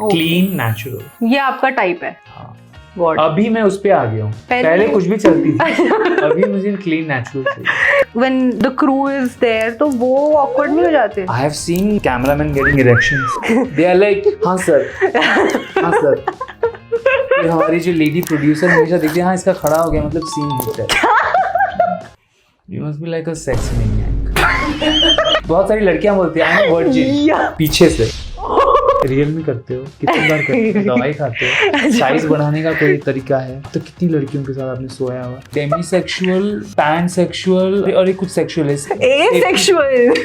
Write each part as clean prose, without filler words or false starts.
Clean natural, ये आपका type है। हाँ। God. अभी मैं उस पे आ गया हूँ, पहले कुछ भी चलती थी, अभी मुझे क्लीन नेचुरल चाहिए। When the crew is there, तो वो awkward नहीं हो जाते? I have seen cameramen getting erections. They are like, हाँ सर, हाँ सर। ये हमारी जो लेडी प्रोड्यूसर हमेशा देखती है, हाँ इसका खड़ा हो गया मतलब सीन हिट है। You must be like a sex maniac. बहुत सारी लड़कियां बोलती हैं, I'm a virgin, पीछे से। रियल में करते हो? कितनी बार करते हो? दवाई खाते हो? साइज बढ़ाने का कोई तरीका है? तो कितनी लड़कियों के साथ आपने सोया हुआ? डेमीसेक्सुअल, पैनसेक्सुअल और कुछ सेक्सुअल है, asexual.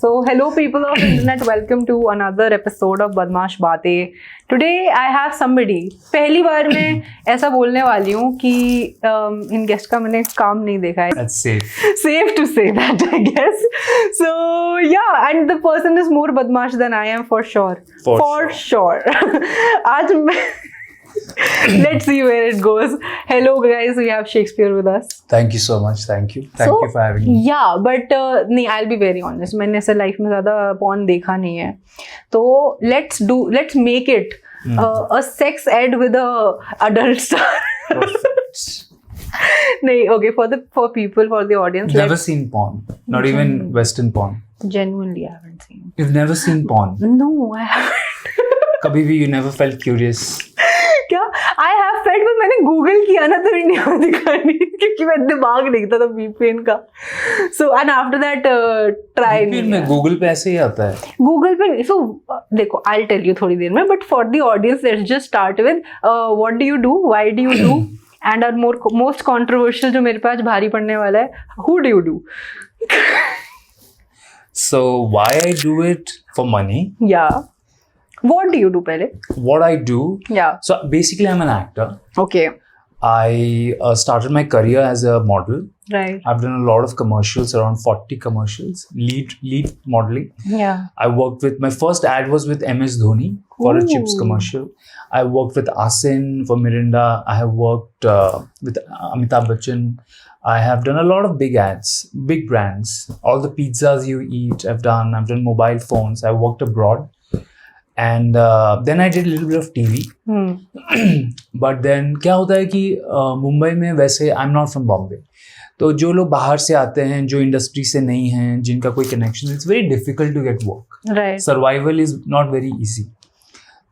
So hello people of internet, welcome to another episode of बदमाश बातें. Today I have somebody. पहली बार मैं ऐसा बोलने वाली हूँ कि इन गेस्ट का मैंने काम नहीं देखा है. That's safe. Safe to say that, I guess. So yeah, and the person is more बदमाश than I am for sure. For sure. आज मैं let's see where it goes. Hello guys, we have Shakespeare with us. Thank you so much. Thank you for having me. Yeah, but नहीं, I'll be very honest. मैंने ऐसे life में ज़्यादा porn देखा नहीं है. तो let's make it a sex ed with a adult star. Perfect. नहीं, okay, for the audience. Never seen porn. Not even Western porn. Genuinely, I haven't seen. You've never seen porn? No, I haven't. कभी भी you never felt curious? क्या? I have felt, पर मैंने Google किया ना तो नहीं दिखानी, क्योंकि मैं दिमाग नहीं था VPN का. So and after that try नहीं. VPN में गूगल पे ऐसे ही आता है. गूगल पे so देखो, I'll tell you थोड़ी देर में, but for the audience let's just start with what do you do, why do you do, and our most controversial जो मेरे पास भारी पड़ने वाला है, who do you do? So why I do it for money? Yeah. What do you do पहले? What I do? Yeah. So basically I'm an actor. Okay. I started my career as a model. Right. I've done a lot of commercials, around 40 commercials, lead modeling. Yeah. I worked with, my first ad was with MS Dhoni for a chips commercial. I worked with Asin for Mirinda. I have worked with Amitabh Bachchan. I have done a lot of big ads, big brands. All the pizzas you eat, I've done mobile phones. I worked abroad. And then I did a little bit of TV. But then क्या होता है कि मुंबई में वैसे I'm not from Bombay. तो जो लोग बाहर से आते हैं, जो इंडस्ट्री से नहीं हैं, जिनका कोई connection, it's very difficult to get work. Right. Survival is not very easy.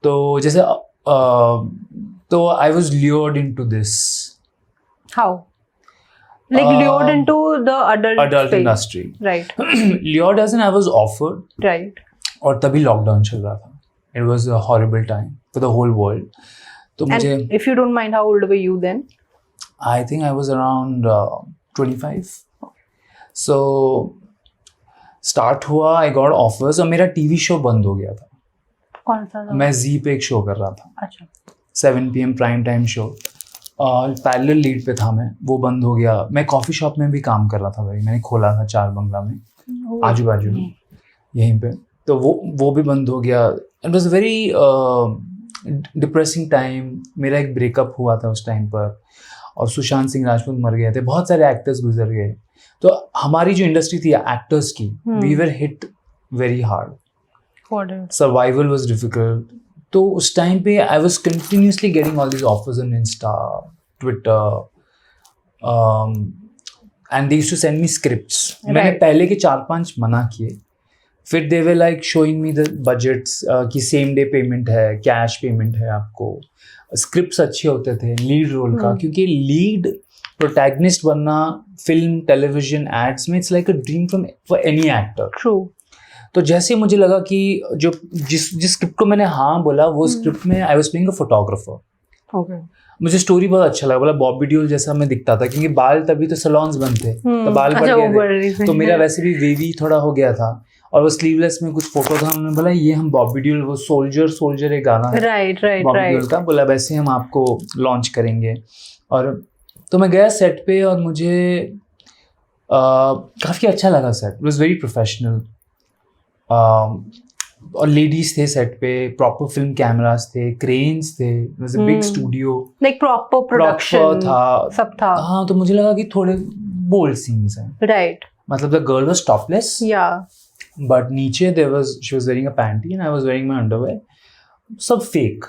तो जैसे तो I was lured into this. How? Like lured into the adult space. Industry. Right. Lured as in I was offered. Right. और तभी lockdown चल रहा था. It was a horrible time for the whole world. तो मुझे, and if you don't mind, how old were you then? I think I was around 25. So start हुआ, I got offers और मेरा TV शो बंद हो गया था. कौन सा था? मैं जी पे एक शो कर रहा था. अच्छा. 7 PM prime time show. Parallel lead पे था मैं, वो बंद हो गया. मैं कॉफ़ी शॉप में भी काम कर रहा था भाई, मैंने खोला था 4 बंगला में, आजू बाजू में, यहीं पे. तो वो भी बंद हो गया. It was very depressing time. मेरा एक ब्रेकअप हुआ था उस टाइम पर और सुशांत सिंह राजपूत मर गए थे. बहुत सारे एक्टर्स गुजर गए. तो हमारी जो इंडस्ट्री थी एक्टर्स की, we were hit very hard. Survival was difficult. तो उस टाइम पे I was continuously getting all this offers on insta, twitter, and they used to send me scripts. मैंने पहले के 4-5 मना किए. फिर they were like showing me the budgets कि सेम डे पेमेंट है, कैश पेमेंट है आपको. स्क्रिप्ट्स अच्छे होते थे लीड रोल का, क्योंकि लीड प्रोटैगनिस्ट बनना फिल्म, टेलीविजन, एड्स में it's like a dream for any actor. True. तो जैसे मुझे लगा कि जो जिस स्क्रिप्ट को मैंने हाँ बोला, वो स्क्रिप्ट में I was playing a photographer. Okay. मुझे स्टोरी बहुत अच्छा लगा. बोला बॉबी डियोल जैसा मैं दिखता था, क्योंकि बाल तभी तो सलॉन्स बंद थे, तो बाल बढ़ गए थे. तो मेरा वैसे भी वेवी थोड़ा हो गया था और वो स्लीवलेस में कुछ फोटो था. उन्होंने बोला ये हम बॉबी डियोल, वो सोल्जर एक गाना है बॉबी डियोल का, बोला वैसे हम आपको लॉन्च करेंगे. और तो मैं गया सेट पे और मुझे काफ़ी अच्छा लगा set. It was very professional. और लेडीज थे सेट पे, प्रॉपर फिल्म कैमरास थे, क्रेन्स थे, was a big studio, like proper production था, सब था. हाँ, तो मुझे लगा कि थोड़े बोल्ड सीन्स हैं. राइट. मतलब द गर्ल वाज टॉपलेस. या. बट नीचे she was wearing a panty and I was wearing my underwear. सब फेक,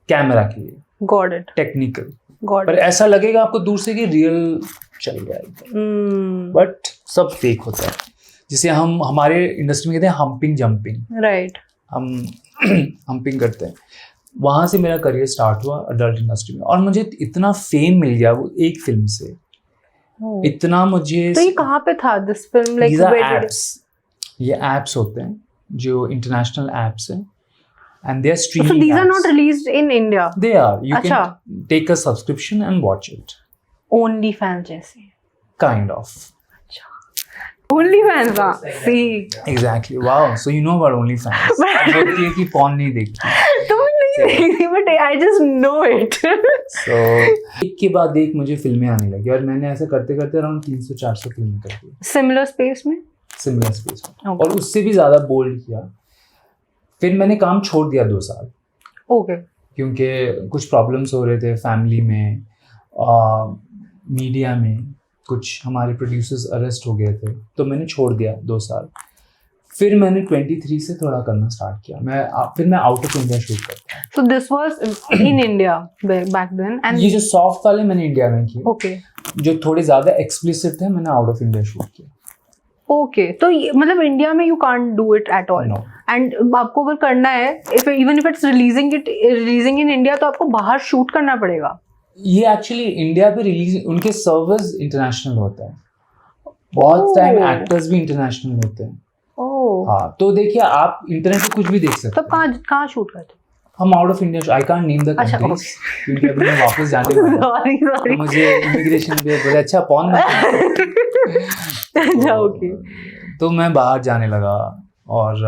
कैमरा के लिए, गॉट इट, टेक्निकल. गॉट पर इट. ऐसा लगेगा आपको दूर से कि रियल चल रहा है, बट सब फेक होता है. जिसे हम हमारे इंडस्ट्री में कहते हैं हम्पिंग जंपिंग. राइट. हम हम्पिंग करते हैं. वहाँ से मेरा करियर स्टार्ट हुआ अडल्ट इंडस्ट्री में, और मुझे इतना फेम मिल गया वो एक फिल्म से. इतना मुझे. तो ये कहाँ पे था दिस फिल्म? लाइक एप्स, ये एप्स होते हैं जो इंटरनेशनल एप्स हैं, and they are streaming. So these apps. are not released in India. They are. You अच्छा. can take a subscription and watch it. Only fans जैसे. Kind of. Only fans हाँ. See. Exactly. Wow. So you know about only fans. बोलती है कि porn नहीं देखती. तुम नहीं देखती, but I just know it. So एक के बाद एक मुझे फिल्में आने लगी, और मैंने ऐसा करते करते अराउंड 300-400 फिल्में कर दी. Similar space में. Similar space में. Okay. और उससे भी ज़्यादा बोल्ड किया. फिर मैंने काम छोड़ दिया 2 साल. ओके. क्योंकि कुछ प्रॉब्लम्स हो रहे थे फैमिली में, मीडिया में कुछ हमारे प्रोड्यूसर्स अरेस्ट हो गए थे, तो मैंने छोड़ दिया 2 साल. फिर मैंने 23 से थोड़ा करना स्टार्ट किया. फिर मैं आउट ऑफ इंडिया शूट करता. So this was in India back then, and ये जो सॉफ्ट वाले मैंने इंडिया में किए. ओके. जो थोड़े ज़्यादा एक्सप्लिसिट थे मैंने आउट ऑफ इंडिया शूट किया. ओके. तो मतलब इंडिया में you can't do it at all. And आपको अगर करना है, even if it's releasing in India, तो आपको बाहर शूट करना पड़ेगा. ये एक्चुअली इंडिया पे रिलीज, उनके सर्वर्स इंटरनेशनल होता है. बहुत टाइम एक्टर्स भी इंटरनेशनल होते हैं. हाँ, तो देखिए आप इंटरनेट पे कुछ भी देख सकते हैं. तब कहाँ शूट करते? हम out of India. I can't name the countries क्योंकि अभी मैं वापस जाने वाला हूं. सॉरी. मुझे इमिग्रेशन पे बोले अच्छा पॉन ओके. तो मैं बाहर जाने लगा, और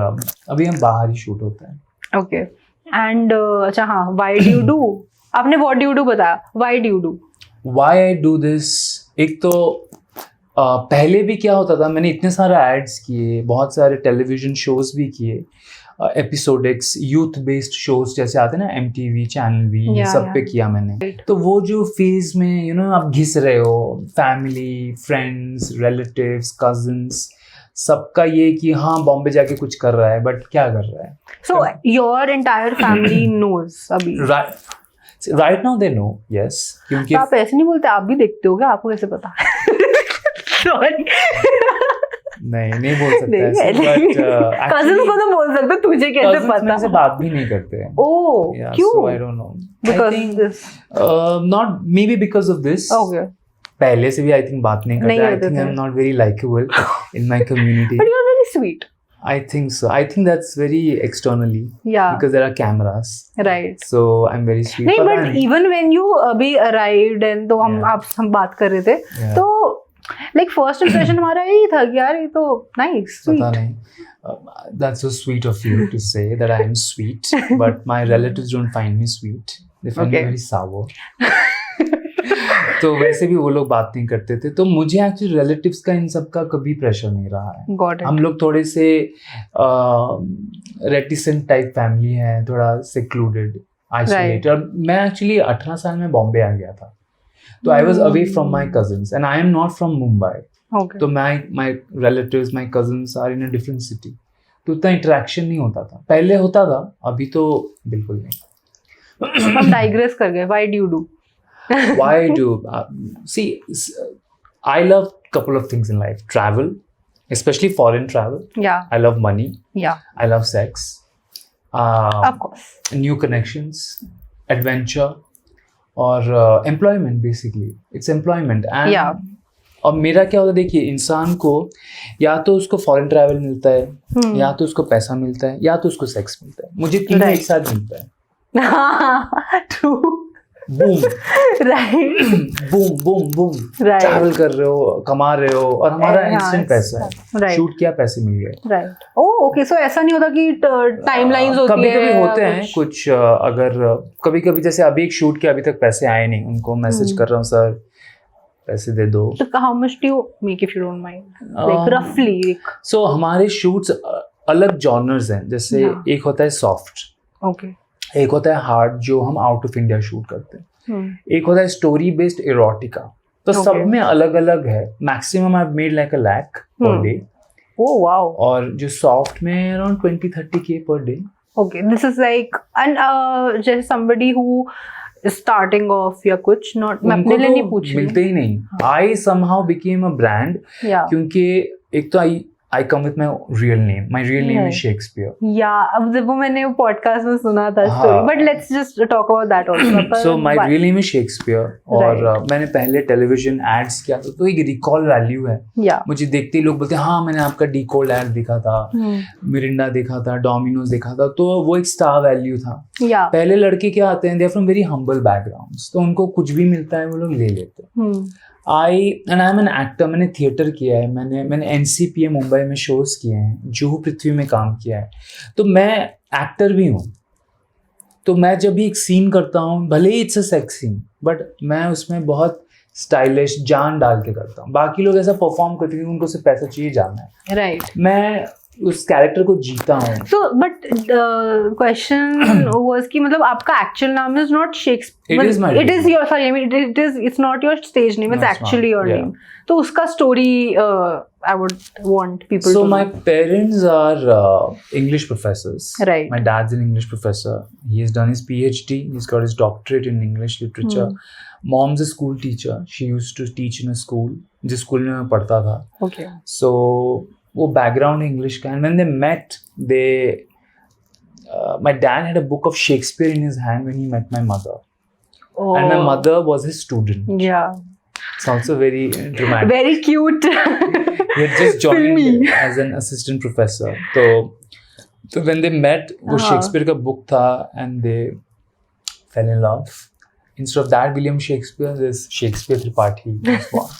अभी हम बाहर ही शूट होता है. ओके. एंड अच्छा हाँ, व्हाई डू यू डू? आपने व्हाट डू यू डू बताया, why do you do? Why I do this, एक तो पहले भी क्या होता था, मैंने इतने सारे एड्स किए, बहुत सारे टेलीविजन शोज भी किए, एपिसोडिक्स यूथ बेस्ड शोज जैसे आते हैं ना, MTV, चैनल वी, सब पे किया मैंने. तो वो जो फेज में आप घिस रहे हो, फैमिली, फ्रेंड्स, रिलेटिव्स, कजिन्स, सबका ये कि हाँ बॉम्बे जाके कुछ कर रहा है, बट क्या कर रहा है. So your entire family knows अभी? Right now they know, yes. क्योंकि आप ऐसे नहीं बोलते, आप भी देखते हो क्या? आपको कैसे पता? सॉरी. नहीं बोल सकते ऐसे, बट कजिन को तो बोल सकते, तुझे कैसे पता? से बात भी नहीं करते हैं. ओह, क्यों? I don't know. Because this not may be because of this. Okay. पहले से भी आई थिंक बात नहीं करते. I think I am not very likeable in my community. But you are very sweet. I think so. I think that's very externally. Yeah. Because there are cameras. Right. So I'm very sweet. नहीं, but even when you अभी arrived and तो हम बात कर रहे थे, तो like first impression हमारा यही था कि यार ये तो nice, sweet. पता नहीं. That's so sweet of you to say that I am sweet, but my relatives don't find me sweet. They find me very sour. तो वैसे भी वो लोग बात नहीं करते थे. तो मुझे एक्चुअली रिलेटिव्स का इन सब का कभी प्रेशर नहीं रहा है. हम लोग थोड़े से रेटिसेंट टाइप फैमिली है, थोड़ा सेक्लूडेड, आइसोलेटेड. और मैं एक्चुअली 18 साल में बॉम्बे आ गया था, तो I was away from my cousins and I am not from Mumbai. तो my relatives, my cousins are in a different city, तो उतना इंटरेक्शन नहीं होता था. पहले होता था, अभी तो बिल्कुल नहीं. हम डाइग्रेस कर गए. Why do you do? Why do see? I love couple of things in life. Travel, especially foreign travel. Yeah. I love money. Yeah. I love sex. Of course. New connections, adventure, or employment. Basically, it's employment. And yeah. और मेरा क्या होता है, देखिए इंसान को या तो उसको फॉरेन ट्रैवल मिलता है, या तो उसको पैसा मिलता है, या तो उसको सेक्स मिलता है. मुझे तीनों एक साथ मिलता है. True. Boom. Right. Boom. Travel कर रहे हो, कमा रहे हो, और हमारा इंस्टेंट पैसा है. शूट किया, पैसे मिल गए. राइट. ओके. सो ऐसा नहीं होता कि टाइमलाइंस होती है? कभी होते हैं कुछ. अगर कभी जैसे अभी एक शूट के अभी तक पैसे आए नहीं, उनको मैसेज कर रहा हूँ, सर पैसे दे दो. तो how much do you make if you don't mind, like रफली? सो हमारे शूट्स अलग जॉनर्स हैं. जैसे एक होता है सॉफ्ट, ओके, एक होता है हार्ड जो हम आउट ऑफ इंडिया शूट करते हैं, एक होता है स्टोरी बेस्ड इरोटिका. तो सब में अलग अलग है. Maximum I made like a lakh per day. Oh wow. और जो सॉफ्ट में around 20-30K per day. Okay, this is like and just somebody who is starting off या कुछ not मैं अपने लिए नहीं पूछ रही. मिलते ही नहीं. I somehow became a brand. Yeah. क्योंकि एक तो I come with my real name. My real name is Shakespeare. Yeah, अब वो मैंने वो पॉडकास्ट में सुना था हाँ. story. But let's just talk about that also. So my real name is Shakespeare. और मैंने पहले टेलीविजन एड्स किया था तो एक रिकॉल वैल्यू है. Yeah. मुझे देखते ही लोग बोलते हैं हाँ मैंने आपका डीकोल्ड एड देखा था, मिरिंडा देखा था, डोमिनोज देखा था, तो वो एक स्टार वैल्यू था. Yeah. पहले लड़के क्या आते हैं, they are from very humble backgrounds, तो उनको कुछ भी मिलता है वो लोग ले लेते हैं. I M an actor. मैंने थिएटर किया है, मैंने NCPA मुंबई में शोज किए हैं, जुहू पृथ्वी में काम किया है, तो मैं एक्टर भी हूँ. तो मैं जब भी एक सीन करता हूँ, भले ही it's a sex scene, but मैं उसमें बहुत स्टाइलिश जान डाल के करता हूँ. बाकी लोग ऐसा परफॉर्म करते हैं, उनको सिर्फ पैसा चाहिए, जाना है. राइट. मैं उस कैरेक्टर को जीता हूँ. So, but question was कि मतलब आपका actual नाम is not Shakespeare. It is my It name. is your, sorry, I mean it's not your stage name. It's No, actually your yeah. name. तो उसका story I would want people So to my know. parents are English professors. Right. My dad's an English professor. He has done his PhD. He's got his doctorate in English literature. Mom's a school teacher. She used to teach in a school. जिस school में मैं पढ़ता था. Okay. So वो background English का. And when they met, my dad had a book of Shakespeare in his hand when he met my mother. Oh. And my mother was his student. Yeah. It's also very dramatic. Very cute. He had just joined Filmy. as an assistant professor. So when they met, वो Shakespeare का book था, and they fell in love. Instead of that William Shakespeare, there's Shakespeare Tripathi was born.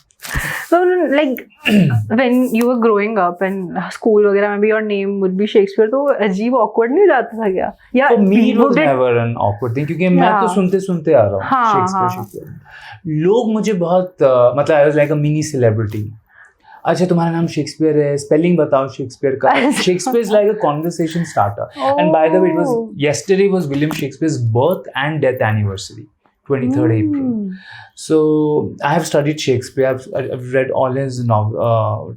So like when you were growing up and school वगैरह में भी your name would be Shakespeare, तो अजीब awkward नहीं जाता था क्या? या For me it was never an awkward thing, क्योंकि मैं तो सुनते आ रहा हूँ Shakespeare. लोग मुझे बहुत मतलब I was like a mini celebrity. अच्छा तुम्हारा नाम शेक्सपियर है, स्पेलिंग बताओ शेक्सपियर का. Shakespeare is like a conversation starter. And by the way, it was yesterday was William Shakespeare's birth and death anniversary, 23rd April. So I have studied Shakespeare. I've read all his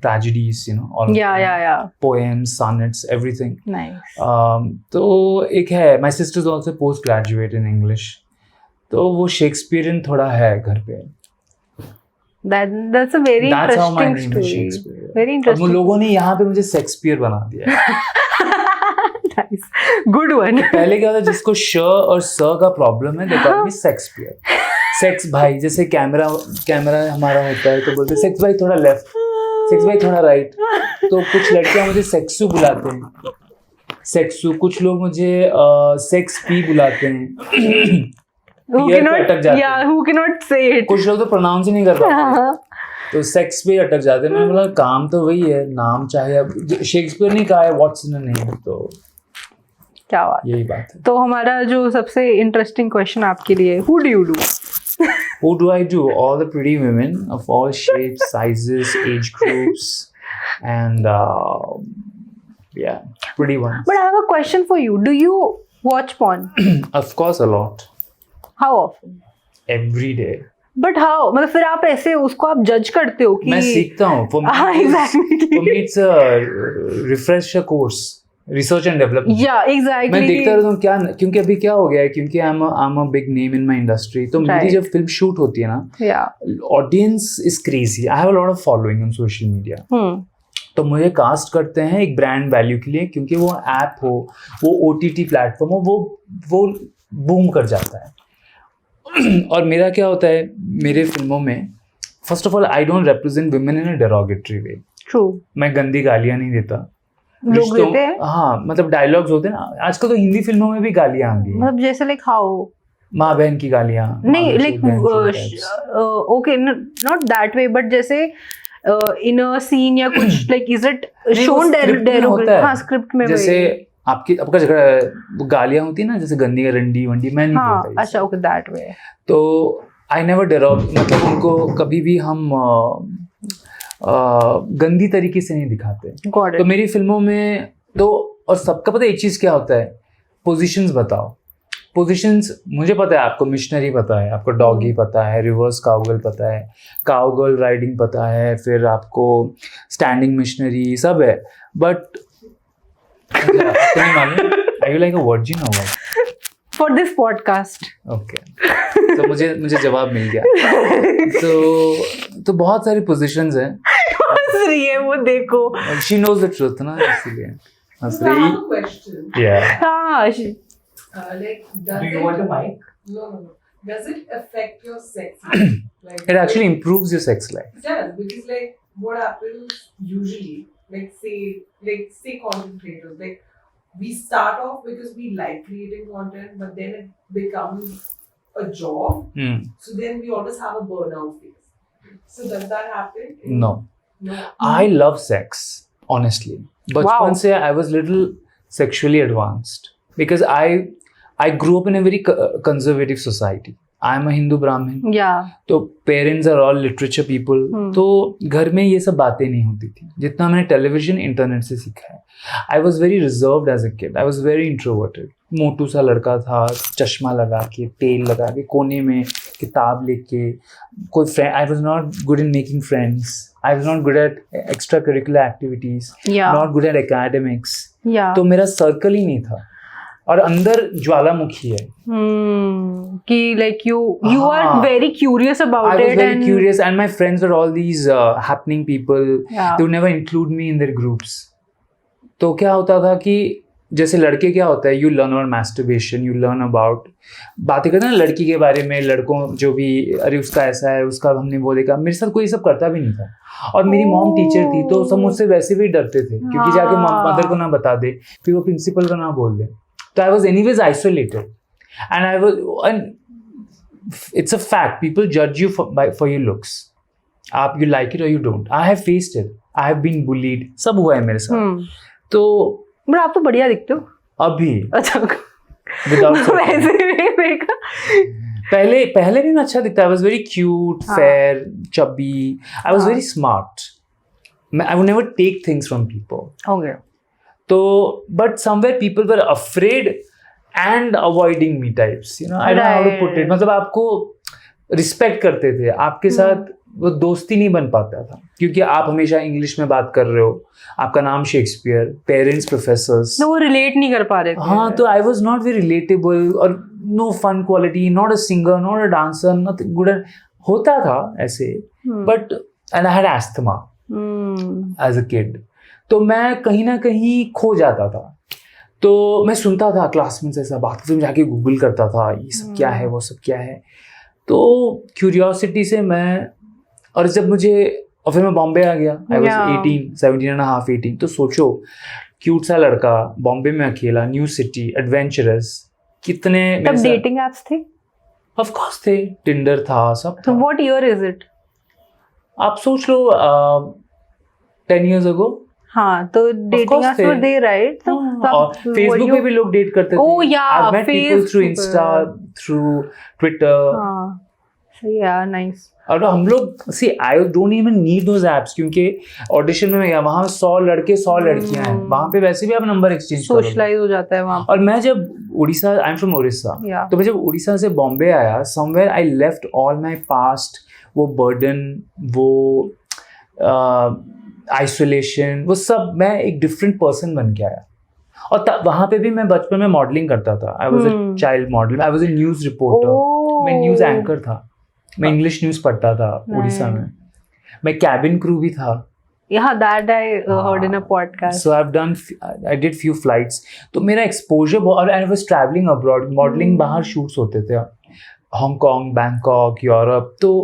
tragedies, all poems, sonnets, everything. Nice. तो एक है, my sister is also postgraduate in English. तो वो Shakespearean थोड़ा है घर पे. That's a very interesting story. Very interesting. अब लोगों ने यहाँ पे मुझे शेक्सपियर बना दिया. Nice. Good one. पहले क्या होता, जिसको श और स का प्रॉब्लम है, they call me Shakespeare. Sex भाई, जैसे कैमरा हमारा होता है तो बोलते हैं सेक्स भाई थोड़ा लेफ्ट, सेक्स भाई थोड़ा राइट. तो कुछ लड़कियां मुझे सेक्सू बुलाते हैं, सेक्सू. कुछ लोग मुझे सेक्स पी बुलाते हैं. Who cannot say it. कुछ लोग तो प्रोनाउंस ही नहीं कर पाते, तो सेक्स पे अटक जाते हैं. मैंने बोला काम तो वही है, नाम चाहे. अब शेक्सपियर नहीं कहा है व्हाट्स इन अ नेम, तो क्या बात, यही बात है. तो हमारा जो सबसे इंटरेस्टिंग क्वेश्चन आपके लिए, who do you do? Who do I do? All the pretty women of all shapes, sizes, age groups, and yeah, pretty ones. But I have a question for you. Do you watch porn? Of course, a lot. How often? Every day. But how? मतलब फिर आप ऐसे उसको आप जज करते हो कि मैं सीखता हूँ. For me, it's a refresher course. Research and development. Yeah, exactly. मैं देखता रहता हूँ क्या, क्योंकि अभी क्या हो गया है, क्योंकि I'm a big name in my industry. तो मेरी जब फिल्म शूट होती है ना, audience is crazy. I have a lot of following on social media. तो मुझे कास्ट करते हैं एक ब्रांड वैल्यू के लिए, क्योंकि वो ऐप हो, वो OTT प्लेटफॉर्म हो, वो बूम कर जाता है. और मेरा क्या होता है मेरे फिल्मों में, first of all I don't represent women in a derogatory way. True. मैं गंदी गालियां नहीं देता. लोग देते हैं. हाँ, मतलब डायलॉग्स होते हैं ना, आजकल तो हिंदी फिल्मों में भी गालियां आ गई हैं. मतलब जैसे लाइक हाउ, माँ बहन की गालियां नहीं, like okay, not that way, but जैसे इन अ सीन या कुछ like is it shown derogatory? हाँ, स्क्रिप्ट में. जैसे आपका झगड़ा गालियां होती है ना, जैसे गंदी रंडी वंडी, मैं नहीं बोलता. अच्छा, ओके, दैट वे. तो आई नेवर डेरोग, मतलब उनको कभी भी हम गंदी तरीके से नहीं दिखाते. तो मेरी फिल्मों में तो, और सबका पता है एक चीज क्या होता है, पोजीशंस बताओ. पोजीशंस मुझे पता है, आपको मिशनरी पता है, आपको डॉगी पता है, रिवर्स काउगर्ल पता है, काउगर्ल राइडिंग पता है, फिर आपको स्टैंडिंग मिशनरी सब है, बट आपको नहीं मालूम? Are you like a virgin or what? For this podcast. Okay. तो मुझे जवाब मिल गया। तो बहुत सारी पोजीशंस हैं। हंस रही है वो, देखो। She knows the truth ना, इसीलिए हंस I रही। have a question. Yeah. हाँ Like, does Do you it, want a mic? No. Does it affect your sex life? Like, It actually improves your sex life. it does, because like what happens usually, like say content creators, like we start off because we like creating content, but then it becomes a job. Hmm. So then we always have a burnout phase. So does that happen? No. No. I love sex, honestly. बचपन से I was little sexually advanced because I grew up in a very conservative society. I am a Hindu Brahmin. Yeah. तो parents are all literature people, तो घर में ये सब बातें नहीं होती थी जितना मैंने टेलीविजन इंटरनेट से सीखा है। I was very reserved as a kid, I was very introverted, मोटू सा लड़का था, चश्मा लगा के, तेल लगा के, कोने में किताब लेके, कोई friend, I was not good in making friends, I was not good at extra curricular activities, Yeah. Not good at academics. Yeah. तो मेरा सर्कल ही नहीं था, और अंदर ज्वालामुखी है। कि like you are हाँ. very curious about I was it very and curious, and my friends were all these happening people. Yeah. They would never include me in their groups. तो क्या होता था कि जैसे लड़के क्या होता है, you learn about masturbation, you learn about, बातें करते हैं ना लड़की के बारे में, लड़कों जो भी, अरे उसका ऐसा है, उसका हमने वो देखा। मेरे साथ कोई ये सब करता भी नहीं था, और मेरी मॉम टीचर थी, तो सब मुझसे वैसे भी डरते थे, क्योंकि जाके मदर को ना बता दे, फिर वो प्रिंसिपल को ना बोल दे। तो I was anyways isolated, and it's a fact, people judge you for your looks. You like it or you don't. I have faced it. I have been bullied. सब हुआ है मेरे साथ। तो बट आप तो बढ़िया दिखते हो अभी अच्छा without वैसे भी देखा पहले भी मैं अच्छा दिखता। I was very cute, fair, chubby. I was very smart. I would never take things from people. Okay. तो but somewhere people were afraid and avoiding me types, you know, I don't know how to put it. मतलब आपको respect करते थे, आपके साथ वो दोस्ती नहीं बन पाता था, क्योंकि आप हमेशा इंग्लिश में बात कर रहे हो, आपका नाम शेक्सपियर, पेरेंट्स प्रोफेसर्स, तो वो रिलेट नहीं कर पा रहे थे। हाँ, तो I was not very relatable, और no fun quality, not a singer, not a dancer, not good. होता था ऐसे, but and I had asthma as a kid, तो मैं कहीं ना कहीं खो जाता था। तो मैं सुनता था क्लासमेट से ऐसा बात, तो जाके गूगल करता था ये सब क्या है, वो सब क्या है। तो क्यूरियोसिटी से मैं, और जब मुझे, और फिर मैं बॉम्बे आ गया, आई वाज 17 एंड हाफ 18। तो सोचो, क्यूट सा लड़का बॉम्बे में अकेला, न्यू सिटी, एडवेंचरस, कितने तब डेटिंग एप्स थे? ऑफ कोर्स थे, टिंडर था, सब तो था। What year is it? आप सोच लो 10 years ago। हाँ, तो dating apps were there, right? और फेसबुक पे भी लोग डेट करते थे। Oh yeah, I've met people through Facebook Insta, through Twitter। हाँ, सही है, नाइस। और हम लोग, see, I don't even need those apps, क्योंकि ऑडिशन में गया, वहाँ 100 लड़के 100 लड़कियां हैं, वहाँ पे वैसे भी आप नंबर एक्सचेंज करोगे। सोशलाइज हो जाता है वहाँ। और मैं जब Orissa, I am from Orissa, Yeah. तो मैं जब उड़ीसा से बॉम्बे आया, somewhere I left all my past, वो बर्डन, वो आइसोलेशन, वो सब, मैं एक डिफरेंट पर्सन बन के आया। और वहाँ पे भी मैं बचपन में मॉडलिंग करता था। I was a child model, I was a news reporter, मैं न्यूज एंकर था, मैं इंग्लिश न्यूज पढ़ता था उड़ीसा में, मैं कैबिन क्रू भी था। Yeah, that I heard in a podcast. So I did few flights. तो मेरा exposure, और I was traveling abroad, modelling बाहर शूट्स होते थे, हांगकांग, बैंकॉक, यूरोप। तो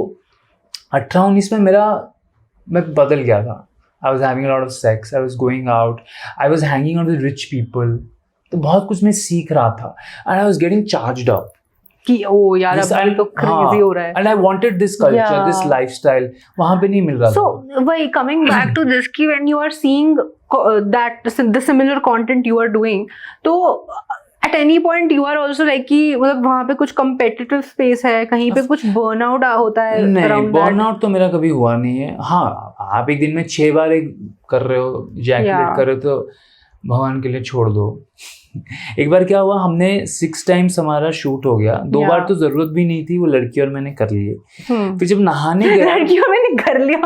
18-19 में मैं बदल गया था। I was having a lot of sex, I was going out, I was hanging out with rich people, तो बहुत कुछ मैं सीख रहा था, and I was getting charged up कि ओ यार अब तो crazy हो रहा है। and I wanted this culture, this lifestyle, वहाँ पे नहीं मिल रहा था। So why coming back to this, कि when you are seeing that the similar content you are doing, तो at any point you are also like कि मतलब वहाँ पे कुछ competitive space है, कहीं पे कुछ burnout होता है? नहीं, burnout तो मेरा कभी हुआ नहीं है। हाँ, आप एक दिन में 6 बार कर रहे हो, ejaculate कर रहे हो, तो भगवान के लिए छोड़ दो। एक बार क्या हुआ, हमने 6 टाइम्स हमारा शूट हो गया, 2 बार तो जरूरत भी नहीं थी, वो लड़की और मैंने कर लिए। फिर जब नहाने गया, लड़कियों मैंने कर लिया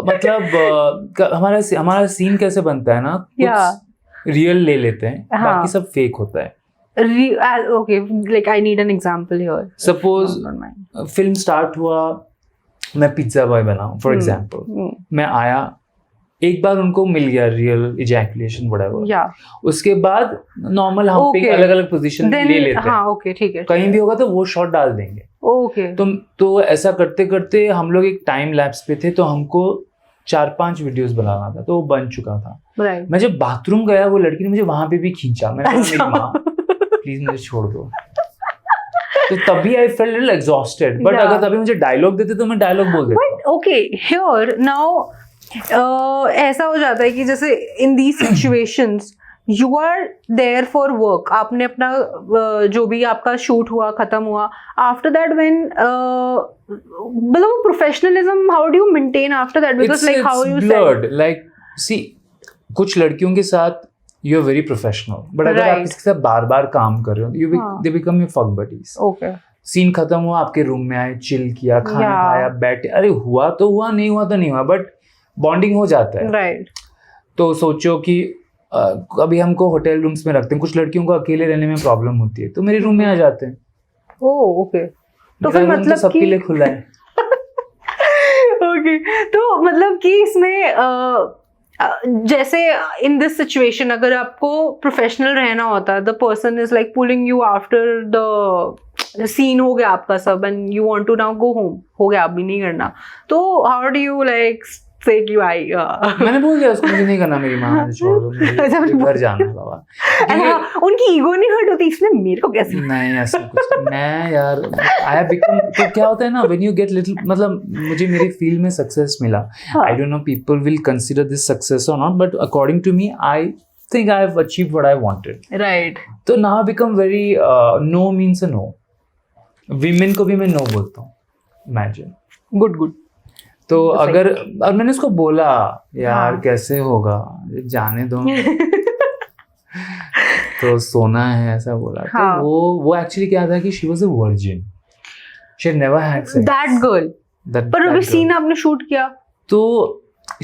मतलब हमारा सीन कैसे बनता है ना, कुछ रियल ले लेते हैं, बाकी सब फेक होता है। okay, like I need an example here. Suppose film start हुआ, मैं पिज्जा बॉय बनाऊं फॉर एग्जांपल, मैं आया, एक बार उनको मिल गया रियल इजैकुलेशन व्हाटएवर, उसके बाद नॉर्मल हम पे अलग अलग पोजीशन ले लेते हैं। हाँ, ओके, ठीक है, कहीं भी होगा तो वो शॉट डाल देंगे। ओके। तो ऐसा करते करते हम लोग एक टाइम लैप्स पे थे, तो हमको 4-5 वीडियोस बनाना था, तो वो बन चुका था। Right. मैं जब बाथरूम गया, वो लड़की ने मुझे वहां पे भी खींचा, मैंने कहा मेरी माँ प्लीज मुझे छोड़ दो। तो तभी I felt little exhausted, but अगर तभी मुझे डायलॉग देते तो मैं डायलॉग बोल देता। बट ओके, हियर नाउ ऐसा हो जाता है कि जैसे in these situations you are there for work, आपने अपना जो भी आपका शूट हुआ खत्म हुआ, आफ्टर दैट व्हेन मतलब professionalism how do you maintain after that, because like how you said like see, कुछ लड़कियों के साथ you are very professional, but अगर आप इसके साथ बार बार काम कर रहे हो, they become your fuck buddies. Okay, scene खत्म हुआ, आपके रूम में आए, चिल किया, खाना खाया, बैठे, अरे हुआ तो हुआ, नहीं हुआ तो नहीं हुआ, बट बॉन्डिंग हो जाता है। राइट। तो सोचो कि अभी हमको होटल रूम्स में रखते हैं, कुछ लड़कियों को अकेले रहने में प्रॉब्लम होती है, तो मेरे रूम में आ जाते हैं। ओह, ओके। तो फिर मतलब सबके लिए खुला है। ओके, तो मतलब कि इसमें जैसे इन दिस सिचुएशन अगर आपको प्रोफेशनल रहना होता है, the person is like pulling you after the scene, हो गया आपका सब and you want to now go home, हो गया अब भी नहीं करना, तो हाउ डू यू लाइक से कि भाई मैंने बोल दिया उसको मुझे नहीं करना, मेरी माँ मुझे छोड़ दो, मुझे घर जाना है बाबा। उनकी ईगो नहीं हर्ट होती इसने मेरे को कैसे? नहीं ऐसा कुछ, मैं यार आई हैव बिकम, तो क्या होता है ना, व्हेन यू गेट लिटिल, मतलब मुझे मेरी फील्ड में सक्सेस मिला, I don't know people will consider this success और not, but according to me I think I have achieved what I wanted. Right. तो now become very no means a no, women को भी मैं no बोलता हूँ, imagine. Good. तो अगर, और मैंने उसको बोला यार कैसे होगा, जाने दो। तो सोना है ऐसा बोला। तो वो एक्चुअली क्या था कि she was a virgin, she had never had sex, that girl. पर अभी सीन आपने शूट किया, तो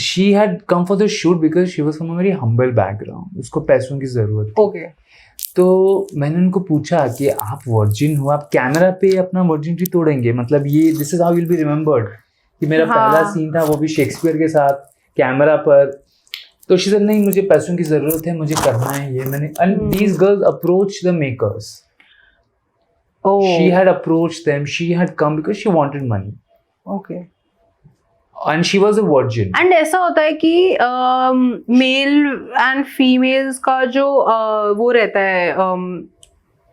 she had come for the shoot because she was from a very humble background, उसको पैसों की जरूरत थी। ओके। तो मैंने उनको पूछा कि आप वर्जिन हो, आप कैमरा पे अपना वर्जिनिटी तोड़ेंगे, मतलब ये this is how you will be remembered, कि मेरा पहला सीन था वो भी शेक्सपियर के साथ कैमरा पर। तो शी सेड नहीं, मुझे पैसों की जरूरत है, मुझे करना है ये। मैंने, and these girls approach the makers, she had approach them, she had come because she wanted money. Okay. And she was a virgin. And ऐसा होता है कि मेल एंड फीमेल्स का जो वो रहता है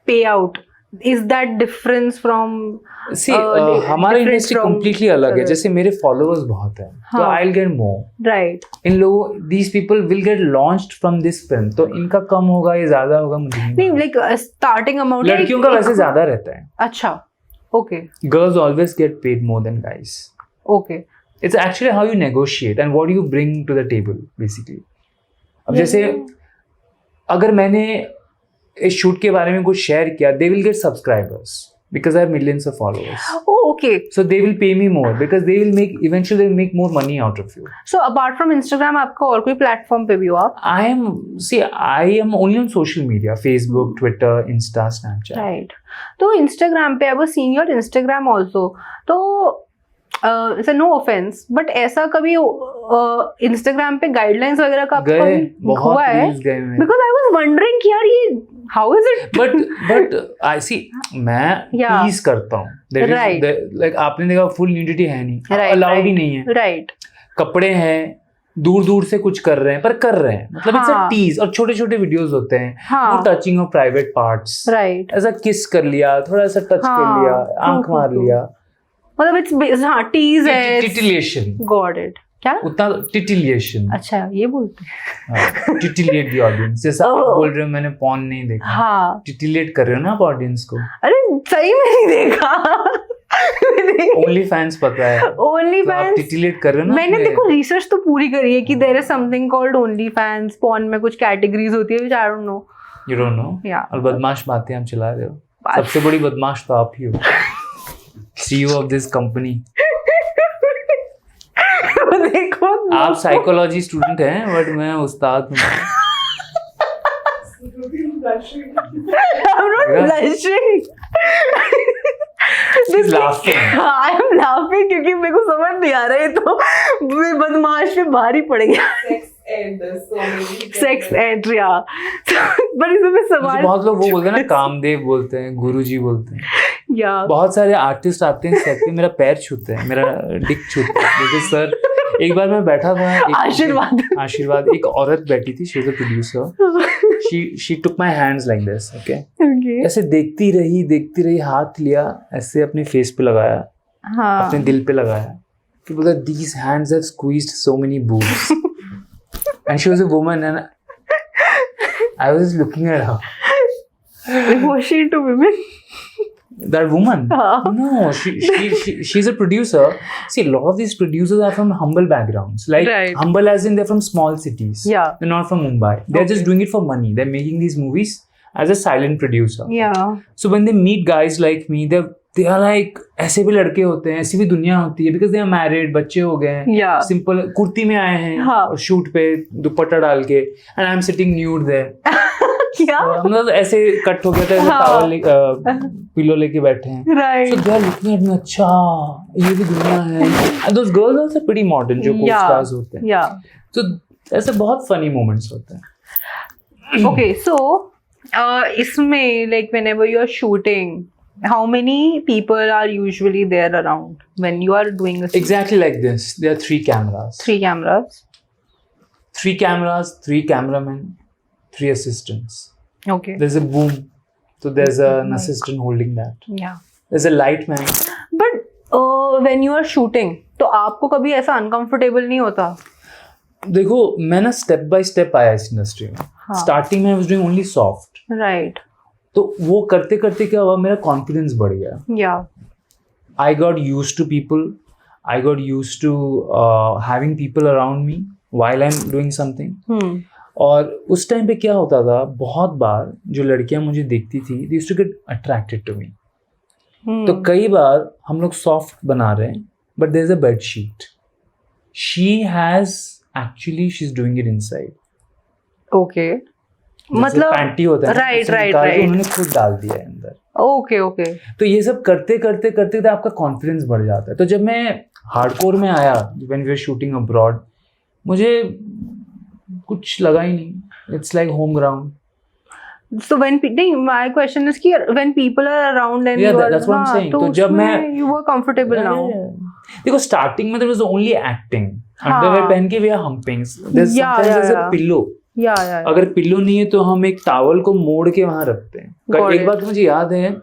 pay out, is that difference from? हमारा इंडस्ट्री कंप्लीटली अलग है। जैसे मेरे फॉलोअर्स बहुत हैं, तो I will get more. Right. इन लोगों, these people will get launched from this film, तो इनका कम होगा या ज्यादा होगा मुझे नहीं, लाइक स्टार्टिंग अमाउंट लड़कियों का वैसे ज्यादा रहता है। अच्छा, okay. Girls always get paid more than guys. Okay. It's actually how you negotiate and what you bring to the table basically. अब जैसे अगर मैंने इस शूट के बारे में कुछ शेयर किया, they will get subscribers because I have millions of followers. Oh, okay. So they will pay me more because they will make, eventually they will make more money out of you. So apart from Instagram, आपका और कोई platform पे भी हो आप? I am only on social media, Facebook, Twitter, Insta, Snapchat. Right. तो Instagram पे I was seeing your Instagram also. तो it's a no offense, but ऐसा कभी Instagram पे guidelines वगैरह का आपका हुआ है? Because I was wondering कि यार ये how is it? But I see, मैं tease करता हूँ. Right. Like आपने देखा full nudity है नहीं, allowed ही नहीं है. Right. कपड़े हैं, दूर दूर से कुछ कर रहे हैं, पर कर रहे हैं, मतलब it's a tease, और छोटे छोटे वीडियोस होते हैं, no touching of private parts. Right. ऐसा kiss कर लिया, थोड़ा सा touch कर लिया, आंख मार लिया, मतलब it's टीज है, टिटिलिएशन। Got it. क्या उतना टिटिलिएशन? अच्छा, ये बोलते हैं टिटिलिएट द ऑडियंस। जैसा आप बोल रहे हो मैंने पॉर्न नहीं देखा, टिटिलिएट कर रहे हो ना आप ऑडियंस को। अरे सही में नहीं देखा। ओनली फैंस पता है, ओनली तो आप फैंस टिटिलेट कर रहे हो ना मैंने अपने- देखो रिसर्च तो पूरी करी है कि there is something called OnlyFans, porn में कुछ कैटेगरीज होती है which I don't know. You don't know? Yeah. और बदमाश बातें हम चला रहे हो, बस। सबसे बड़ी बदमाश तो आप ही हो, CEO of this company। देखो आप साइकोलॉजी स्टूडेंट हैं बट मैं उस्ताद हूँ। I'm not Yeah. blushing. She's laughing. I am laughing क्योंकि मेरे को समझ नहीं आ रहा है, तो मैं बदमाश पे भारी पड़ गया। Sex ed, so maybe sex add या पर इसमें मुझे सवाल बहुत लोग वो बोलते हैं ना, कामदेव बोलते हैं, गुरुजी बोलते हैं। या बहुत सारे आर्टिस्ट आते हैं सेट पे, मेरा पैर छूते हैं, मेरा डिक छूते हैं, बोलते सर। एक बार मैं बैठा था, आशीर्वाद एक औरत बैठी थी, she was a producer, she took my hands like this, okay, ऐसे देखती रही, हाथ लिया ऐसे अपने फेस पे लगाया, अपने दिल पे लगाया, फिर बोला these hands have squeezed so many boobs, and she was a woman and I was looking at her. Was she into women? That woman? No, she's a producer. See, a lot of these producers are from humble backgrounds. Like Right. humble as in they're from small cities. Yeah. They're not from Mumbai. They're just Okay. doing it for money. They're making these movies as a silent producer. Yeah. So when they meet guys like me, they are like ऐसे भी लड़के होते हैं, ऐसी भी दुनिया होती है, because they are married, बच्चे हो गए हैं, Yeah. simple कुर्ती में आए हैं, हाँ. और शूट पे दुपट्टा डाल के, and I'm sitting nude there. क्या? मतलब ऐसे कट हो गया था, ऐसे हाँ. टॉवल पिलो लेके बैठे हैं। So Right. they are looking at me, अच्छा ये भी दुनिया है। And those girls are also pretty modern, जो Yeah. co-stars होते हैं। Yeah. So ऐसे बहुत funny moments होते हैं। Okay, so इसमें like whenever you are shooting, how many people are usually there around when you are doing a shoot? Exactly like this. There are 3 cameras. 3 cameras. 3 cameras, 3 cameramen, 3 assistants. Okay. There's a boom. So there's an assistant holding that. Yeah. There's a light man. But when you are shooting, तो आपको कभी ऐसा uncomfortable नहीं होता? देखो मैं ना step by step आया इस इंडस्ट्री में। हाँ. Starting में I was doing only soft. Right. तो वो करते करते क्या हुआ, मेरा कॉन्फिडेंस बढ़ गया। Yeah. I got used to people. I got used to having people around me while I'm doing something. और उस टाइम पे क्या होता था, बहुत बार जो लड़कियां मुझे देखती थी, they used to get attracted to me. तो कई बार हम लोग सॉफ्ट बना रहे हैं, but there's a bed sheet. She has actually she's doing it inside. Okay. जैसे मतलब पैंटी होता है ना, right, उसे right, निकाल के right. उन्होंने खुद डाल दिया है अंदर। Okay, okay. तो ये सब करते करते करते करते आपका कॉन्फिडेंस बढ़ जाता है। तो जब मैं हार्डकोर में आया, when we were shooting abroad, मुझे कुछ लगा ही नहीं। It's like home ground. So when my question is कि when people are around and Yeah, you are that's what I'm saying. तो तो जब उसमें मैं- you were comfortable now. देखो स्टार्टिंग में there was only acting. हाँ. अंडरवेयर पहन के we are humping. There's Yeah, sometimes there's a yeah. pillow. Yeah. अगर पिल्लो नहीं है तो हम एक टॉवल को मोड़ के वहां रखते हैं। Got एक it. बार तो मुझे याद है,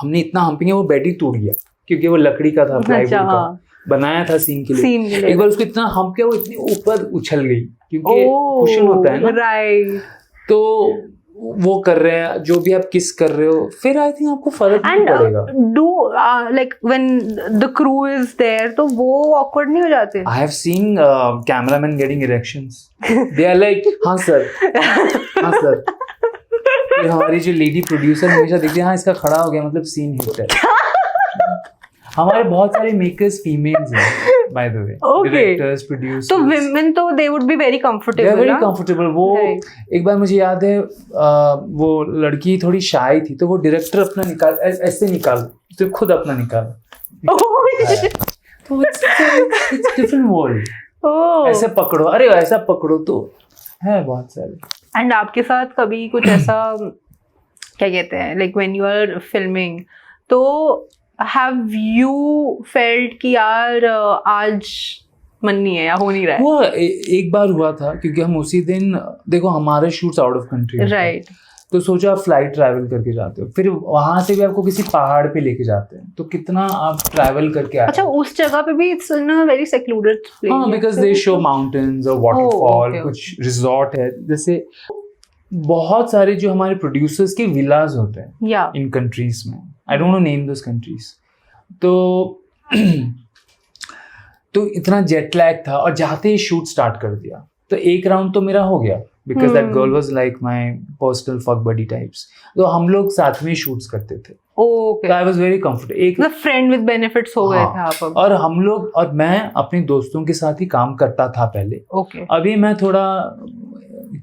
हमने इतना हम्पिंग है वो बेड ही टूट गया, क्योंकि वो लकड़ी का था, प्लाईवुड अच्छा, का हाँ. बनाया था सीन के लिए। Scene के लिए. एक बार उसको इतना हम्प किया, वो इतनी ऊपर उछल गई, क्योंकि कुशन होता है ना। Right. तो वो कर रहे हैं, जो भी आप किस कर रहे हो, फिर आई थिंक आपको फर्क नहीं And पड़ेगा। do like when the crew is there, तो वो awkward नहीं हो जाते? I have seen cameramen getting erections. They are like, हाँ सर, हाँ सर। ये हमारी जो लेडी प्रोड्यूसर हमेशा देखती है, हाँ इसका खड़ा हो गया मतलब सीन हिट है। हमारे बहुत सारे मेकर्स फीमेल्स हैं, by the way. Okay. Directors, producers. तो women तो they would be very comfortable. They are very हाँ? comfortable. वो Right. एक बार मुझे याद है, वो लड़की थोड़ी शाय थी, तो वो डायरेक्टर अपना निकाल ऐसे निकाल, तो खुद अपना निकाल। तो it's different world. Oh. ऐसे पकड़ो, अरे ऐसा पकड़ो, तो है बहुत सारे। एंड आपके साथ कभी कुछ ऐसा क्या कहते हैं, like when you are filming, तो हैव यू फेल्ट कि यार आज मन नहीं है या हो नहीं रहा है? वो एक बार हुआ था, क्योंकि हम उसी दिन, देखो हमारे shoots out of country, right. तो सोचो आप फ्लाइट ट्रैवल करके जाते हो, फिर वहां से भी आपको किसी पहाड़ पे लेके जाते हैं, तो कितना आप ट्रैवल करके आए। अच्छा, उस जगह पे भी it's in a very secluded place? हाँ, बिकॉज दे शो माउंटेन्स और वाटरफॉल, okay, कुछ रिजॉर्ट है, जैसे बहुत सारे जो हमारे प्रोड्यूसर्स के विलाज होते हैं या इन कंट्रीज में, आई don't no name those countries, तो तो इतना जेट लैग था और जाते ही शूट स्टार्ट कर दिया, तो एक राउंड तो मेरा हो गया because that girl was like my personal fuck buddy types, तो हम लोग साथ में शूट्स करते थे, ओके, तो आई वाज वेरी कंफर्टेबल। एक मतलब फ्रेंड विद बेनिफिट्स हो गए थे आप अब। और हम लोग और मैं अपने दोस्तों के साथ ही काम करता था पहले, ओके, अभी मैं थोड़ा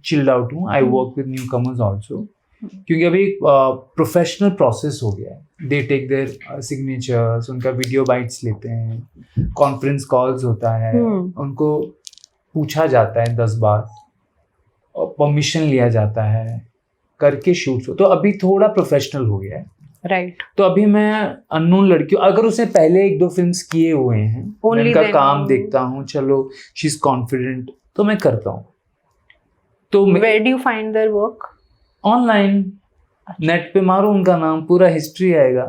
चिल्ड आउट हूँ, I work with new commerce also, क्योंकि अभी प्रोफेशनल प्रोसेस हो गया है, दे टेक देयर सिग्नेचर्स, उनका वीडियो बाइट्स लेते हैं, कॉन्फ्रेंस कॉल्स होता है, उनको पूछा जाता है 10 बार, परमिशन लिया जाता है, करके शूट्स हो, तो अभी थोड़ा प्रोफेशनल हो गया है, राइट। तो अभी मैं अननोन लड़कियों, अगर उसने पहले 1-2 फिल्म्स किए हुए हैं, मैं उनका काम देखता हूँ, चलो शी इज कॉन्फिडेंट, तो मैं करता हूँ। तो where do you find their work? Online, net पे मारो उनका नाम, पूरा हिस्ट्री आएगा।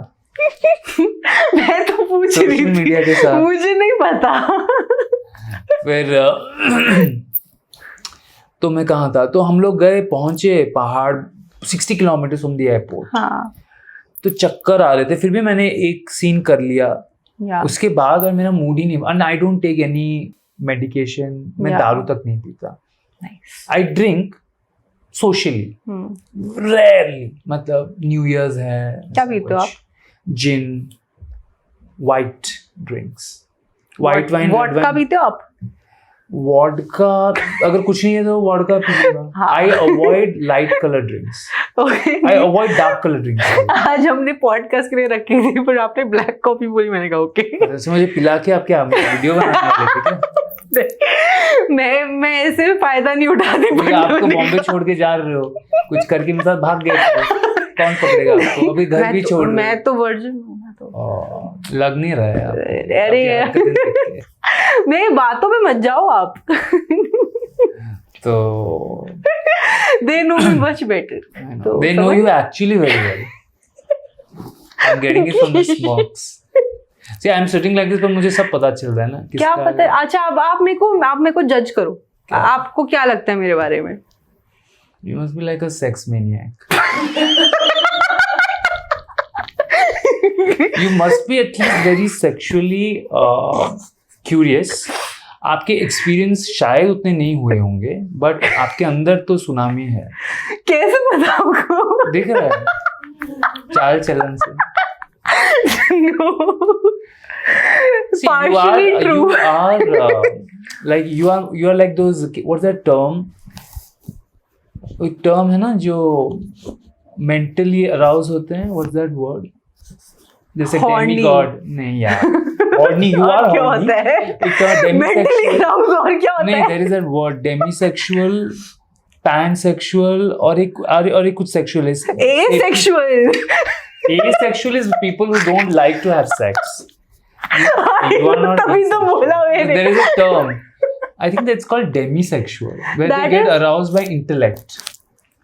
मैं तो पूछ रही थी, मीडिया के साथ मुझे नहीं पता। फिर तो मैं कहाँ था, तो हम लोग गए, पहुंचे पहाड़ 60 किलोमीटर फ्रॉम द एयरपोर्ट, हाँ, तो चक्कर आ रहे थे, फिर भी मैंने एक सीन कर लिया, उसके बाद और मेरा मूड ही नहीं, and I don't take any medication, मैं दारू तक नहीं पीता, आई ड्रिंक सोशली, रेयरली, मतलब न्यू ईयर्स है, क्या पीते हो आप? Gin, white drinks, white wine, vodka पीते हो आप? वोडका अगर कुछ नहीं है तो वोडका पीऊंगा। I avoid light colour drinks, I avoid dark colour drinks. आज हमने पॉडकास्ट के लिए रखी थी, पर आपने ब्लैक कॉफी बोली, मैंने कहा ओके। वैसे मुझे पिला के आप क्या वीडियो बनाने वाले थे क्या? मैं ऐसे फायदा नहीं उठाती, आप तो बॉम्बे छोड़ के जा रहे हो, कुछ करके मेरे साथ भाग गए थे, कौन पकड़ेगा आपको? अभी घर भी छोड़, मैं तो वर्जिन हूँ, तो लग नहीं रहा है आप, अरे नहीं, बातों में मत जाओ आप। तो they know me much better, so they know you actually very well. I'm getting it from the smokes. See, I'm sitting like this, पर मुझे सब पता चल रहा है ना, क्या पता है? अच्छा, अब आप मेरे को जज करो, आपको क्या लगता है मेरे बारे में? You must be like a sex maniac. You must be at least very sexually curious. आपके एक्सपीरियंस शायद उतने नहीं हुए होंगे, बट आपके अंदर तो सुनामी है। कैसे पता आपको? दिख रहा है चाल चलन से। No. See, Partially true. you are like those, what's that term? एक टर्म है ना जो मेंटली अराउज होते हैं, व्हाट्स दैट वर्ड? जैसे डेमीगॉड, नहीं यार, horny, you are क्या horny. होता है? एक Mentally aroused और क्या होता नहीं, है? there is that word, demisexual, pansexual, और एक कुछ sexual is Asexual. asexual is people who don't like to have sex. You are not. तभी तो बोला मैंने। There is a term. I think that's called demisexual, where That they get is- aroused by intellect.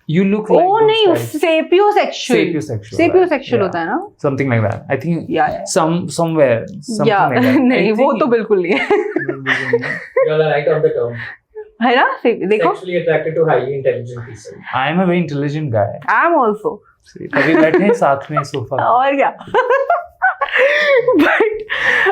You look like Oh those नहीं, types. sapiosexual. Sapiosexual, Sapiosexual right. होता है ना? Something like that. I think Yeah. somewhere something Yeah. like that. नहीं, वो तो बिल्कुल नहीं है। You are right on the term. है ना? देखो, Sexually attracted to highly intelligent people. I am a very intelligent guy. I am also. अभी बैठे हैं साथ में सोफा। और क्या? बट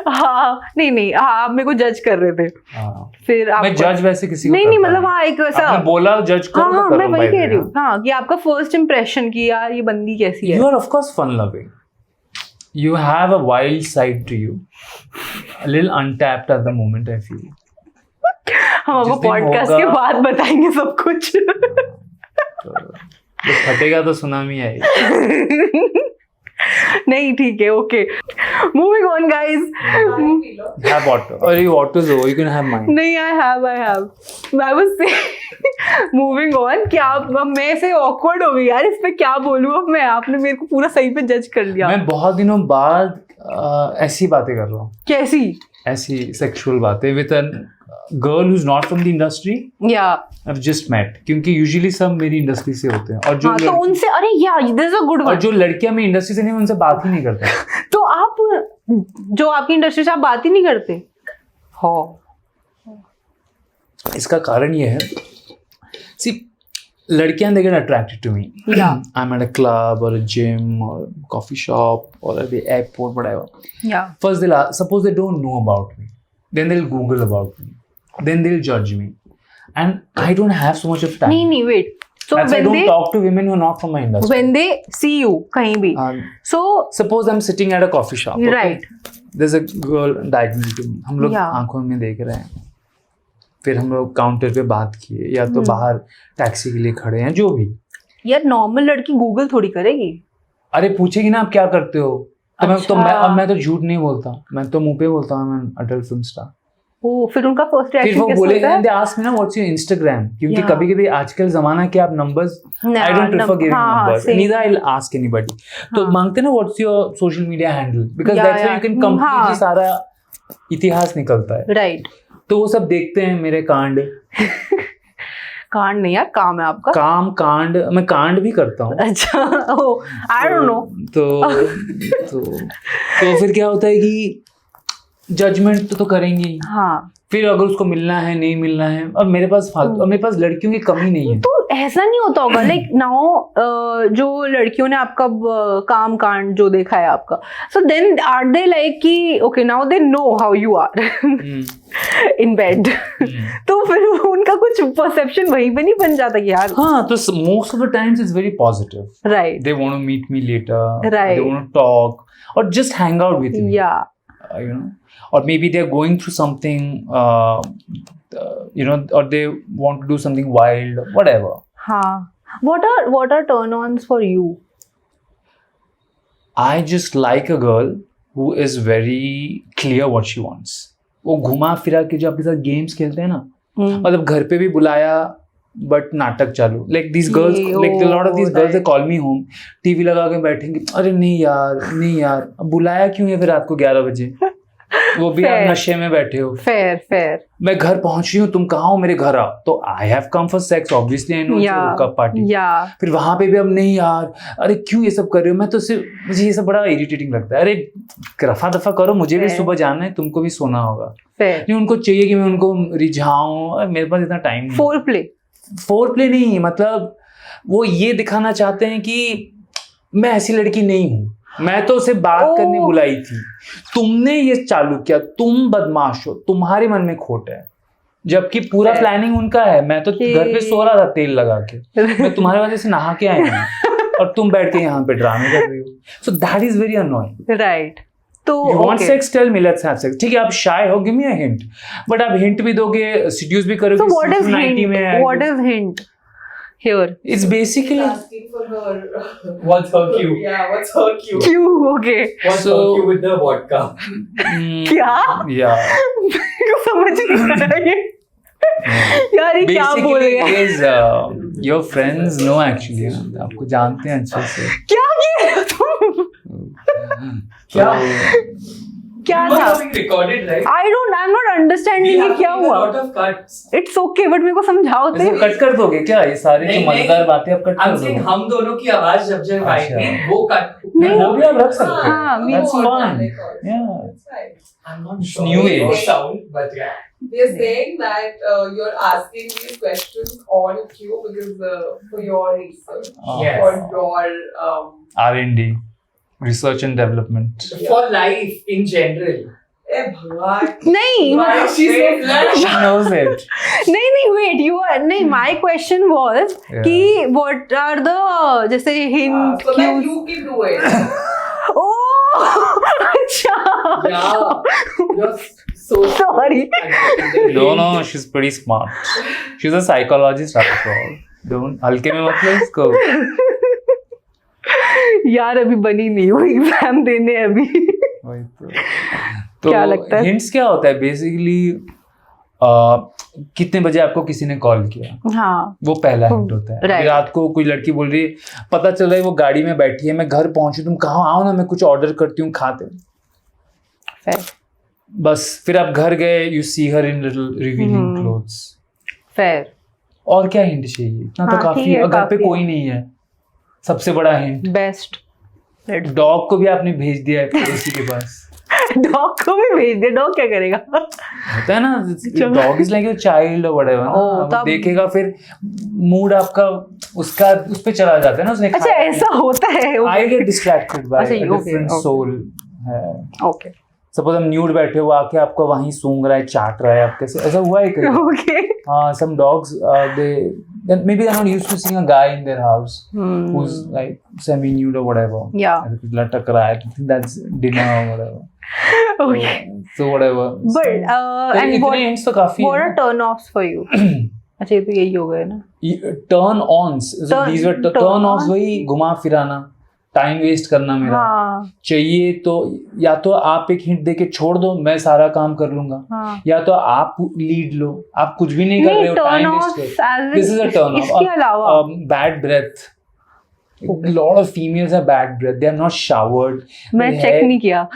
हाँ, नहीं, हाँ, आप मेरे को जज कर रहे थे, हाँ। फिर आप मैं जज वैसे किसी को नहीं, करता मतलब हाँ, एक ऐसा, आपने बोला जज करो, हाँ, तो मैं करो वही भाई कह रही हूँ, मेरा। हाँ, कि आपका फर्स्ट इम्प्रेशन की यार ये बंदी कैसी है। You are of course fun loving. You have a wild side to you. A little untapped at the moment, I feel. हम आपको जिस दिन पॉडकास्ट होगा- के बाद बताएंगे सब कुछ। तो जब फटेगा तो सुनामी आएगी। नहीं, ठीक है, okay, moving on guys. Have water. Or you water so you can have mine. नहीं, आई हैव आई वाज से मूविंग ऑन कि आप, अब मैं ऐसे ऑकवर्ड हो गई यार, इस पे क्या बोलूं अब मैं, आपने मेरे को पूरा सही पे जज कर लिया। मैं बहुत दिनों बाद ऐसी बातें कर रहा हूँ, कैसी? ऐसी सेक्सुअल बातें with a girl who's not from the industry. या I've just met, क्योंकि यूजुअली सब मेरी इंडस्ट्री से होते हैं, और जो हाँ, तो उनसे, अरे यार दिस इज अ गुड और वन। जो लड़कियां मेरी इंडस्ट्री से नहीं, उनसे बात ही नहीं करते। तो आप, जो आपकी इंडस्ट्री से आप बात ही नहीं करते? हाँ, इसका कारण ये है, सी लड़कियां they get attracted to me. Yeah. I'm at a club or a gym or coffee shop or at the airport, whatever. Yeah. First they'll ask, suppose they don't know about me, then they'll Google about me, then they'll judge me, and I don't have so much of time. नहीं wait. So That's why I when don't they talk to women who are not from my industry. when they see you कहीं भी, so Suppose I'm sitting at a coffee shop. Okay? right. There's a girl diagonal to me. हम लोग Yeah. आंखों में देख रहे हैं, फिर हम लोग काउंटर पे बात किए या तो बाहर टैक्सी के लिए खड़े हैं, जो भी. यार नॉर्मल लड़की गूगल थोड़ी करेगी. अरे पूछेगी ना आप क्या करते हो, तो अच्छा. मैं तो झूठ नहीं बोलता, मैं तो मुंह पे बोलता हूँ मैं अटल फिल्म स्टार. ओ फिर उनका फर्स्ट फिर रिएक्शन वो कैसा बोले होता है? दे आस्क मी ना व्हाट्स योर इंस्टाग्राम, क्योंकि Yeah. कभी कभी आजकल जमाना के आप numbers I don't prefer giving numbers, neither I will ask anybody. तो हाँ. मांगते ना what's your social media handle, because Yeah, that's how you yeah. Can completely हाँ. सारा इतिहास निकलता है. राइट. तो वो सब देखते हैं मेरे कांड. कांड नहीं यार, काम है आपका. काम कांड, मैं कांड भी करता हूँ. अच्छा. ओ आई डोंट नो. तो फिर क्या होता है कि जजमेंट तो करेंगे ही. हाँ. फिर अगर उसको मिलना है नहीं मिलना है, और मेरे पास फालतू, और मेरे पास लड़कियों की कमी नहीं है. तो ऐसा नहीं होता होगा लाइक नाउ जो लड़कियों ने आपका काम कांड जो देखा है आपका, so then are they like कि okay now they know how you are in bed, तो फिर उनका कुछ परसेप्शन वहीं पे नहीं बन जाता कि यार. हाँ, तो most of the times it's very positive. Right. They want to meet me later. Right. They want to talk or just hang out with me. या. You know, or maybe they're going through something, you know, or they want to do something wild, whatever. हाँ. What are turn-ons for you? I just like a girl who is very clear what she wants. वो घुमा फिरा के जो आपके साथ games खेलते हैं ना, मतलब घर पे भी बुलाया बट नाटक चालू. Like these girls, like a lot of these girls, they call me home, TV लगा के बैठेंगे, अरे नहीं यार अब बुलाया क्यों है फिर रात को 11 बजे, वो भी आप नशे में बैठे हो. फेयर. मैं घर पहुंची हूँ, तुम कहाँ हो, मेरे घर आओ. तो I have come for sex, obviously I know cup party. फिर वहां पे भी अब नहीं यार, अरे क्यों ये सब कर रहे हो, मैं तो सिर्फ, मुझे ये सब बड़ा इरिटेटिंग लगता है. अरे रफा दफा करो, मुझे भी सुबह जाना है, तुमको भी सोना होगा. नहीं, उनको चाहिए कि मैं उनको रिझाऊं, मेरे पास इतना टाइम नहीं. फोर प्ले नहीं, मतलब वो ये दिखाना चाहते हैं कि मैं ऐसी लड़की नहीं हूँ, मैं तो उसे बात करने बुलाई थी, तुमने ये चालू किया, तुम बदमाश हो, तुम्हारे मन में खोट है. जबकि पूरा प्लानिंग उनका है. मैं तो घर पे सो रहा था तेल लगा के, मैं तुम्हारे वजह से नहा के आया हूँ और तुम बैठ के यहाँ पे ड्रामे कर रही हो. So that is very annoying. Right. तो you want sex, tell me, let's have sex. ठीक है, आप shy हो, give me a hint. But आप hint भी दोगे, seduce भी करोगे. So what is hint? What is hint here? It's basically asking for her. What's her cue? Yeah, what's her cue? क्यों? Okay. What's So- her cue with the vodka? क्या? Yeah. समझ नहीं आ रहा है यार, ये क्या बोल रहे हैं? Basically, is your friends know actually. आपको जानते हैं अच्छे से. क्या किया तुम? क्या? क्या It was था? being recorded, right? I'm not understanding ये क्या a हुआ? lot of cuts. It's okay, but मेरे को समझाओ तो. इसको कट कर दोगे क्या, ये सारी जो नहीं, मजेदार नहीं. बातें आप कट I'm कर saying दोगे? हम दोनों की आवाज जब आएगी अच्छा. वो कट. नहीं. वो भी आप रख सकते हो. हाँ, we That's want fun. Yeah. That's right. I'm not It's sure. new it age. was sound, but yeah. They're saying that you're asking these questions on cue because for your research, Yes. for your R&D, research and development. For life in general. भगवान. नहीं Why she so blunt? She knows it. नहीं wait, you are नहीं, my question was Yeah. कि what are the जैसे hint So that cues. you can do it. Oh अच्छा. Yeah. You're so Sorry. No, she's pretty smart. She's a psychologist after all. Don't हल्के में मत लो इसको. यार अभी बनी नहीं हूँ, एग्जाम देने अभी. वही तो क्या लगता है? हिंट्स क्या होता है बेसिकली, कितने बजे आपको किसी ने कॉल किया, हाँ. वो पहला हिंट होता है. Right. अभी रात को कोई लड़की बोल रही है, पता चल रहा है वो गाड़ी में बैठी है, मैं घर पहुंची, तुम कहाँ आओ ना, मैं कुछ ऑर्डर करती हूँ खाते. Fair. बस फिर आप घर गए, you see her in little revealing clothes. Fair. और क्या हिंट चाहिए, इतना तो हाँ, काफी ठीक है. है, और घर पे काफी कोई नहीं है, सबसे बड़ा हिंट. Best. डॉग को भी आपने भेज दिया है पड़ोसी के पास. डॉग को भी भेज दे, डॉग क्या करेगा? होता है ना, dog is like your child और व्हाटएवर, ओह, तब- देखेगा फिर मूड आपका उसका उस पे चला जाता है ना, उसने अच्छा ऐसा होता है? आई गेट डिस्ट्रैक्टेड बाय अच्छा, अ okay, डिफरेंट okay. सोल है। ओके सपोज हम न्यूड बैठे हो, आके आपको वहीं सूंघ रहा है, चाट रहा है आपके से, ऐसा हुआ है कहीं? ओके हाँ, some dogs maybe they're not used to seeing a guy in their house who's like semi nude or whatever. Yeah. लटक रहा है, that's dinner or whatever. Okay. So whatever. But तो and इतने hints तो काफी what are turn offs for you? अच्छा ये तो यही हो गए ना. turn ons. So these were turn offs, वही घुमा फिराना, टाइम वेस्ट करना मेरा हाँ चाहिए। तो या तो आप एक हिंट देके छोड़ दो, मैं सारा काम कर लूंगा, हाँ. या तो आप लीड लो, आप कुछ भी नहीं कर रहे हो, turn टाइम offs वेस्ट कर। as in This is a turn off. इसके अलावा Bad breath. A lot of females have bad breath. They are not showered. मैं Their चेक hair- नहीं किया.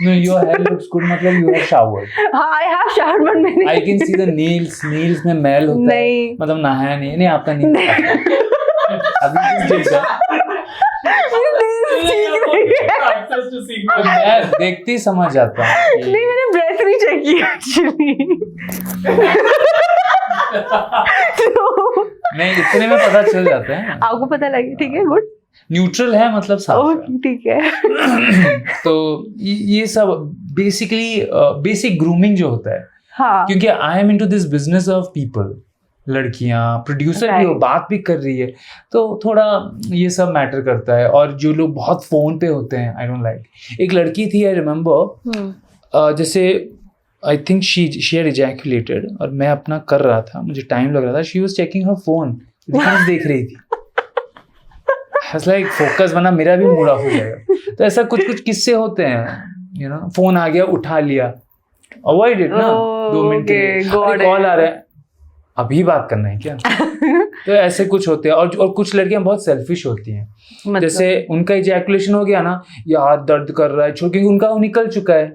No, your hair looks good. मतलब you have showered. हाँ I have showered but मैंने I can see the nails. Nails में मैल होता है. नहीं. मतलब नहाया नहीं. नहीं आपका नहीं. अभी just did that. Access to secret. तो मैं देखते ही समझ जाता हूँ. नहीं मैंने ब्रेथ नहीं चेक किया एक्चुअली. नहीं, इतने में पता चल जाता है. आपको पता लगे, ठीक है, गुड. न्यूट्रल है मतलब साफ है. ओके ठीक है. तो ये सब बेसिकली बेसिक ग्रूमिंग जो होता है, हाँ क्योंकि I am into this business of people, लड़कियां प्रोड्यूसर भी हो, Right. बात भी कर रही है, तो थोड़ा ये सब मैटर करता है. और जो लोग बहुत फोन पे होते हैं, आई डोंट लाइक. एक लड़की थी, आई रिमेम्बर, जैसे I think she had ejaculated और मैं अपना कर रहा था, मुझे टाइम लग रहा था, she was checking her phone, reels देख रही थी. लाइक फोकस, वरना मेरा भी मूड ऑफ हो जाएगा. तो ऐसा कुछ कुछ किस्से होते हैं, यू नो, फोन आ गया उठा लिया, अवॉइड इट ना. 2 मिनट के लिए कॉल आ रहा है, अभी बात करना है क्या? तो ऐसे कुछ होते हैं. और कुछ लड़कियां बहुत सेल्फिश होती हैं. मतलब जैसे उनका इजैकुलेशन हो गया ना, यार दर्द कर रहा है, क्योंकि उनका वो निकल चुका है,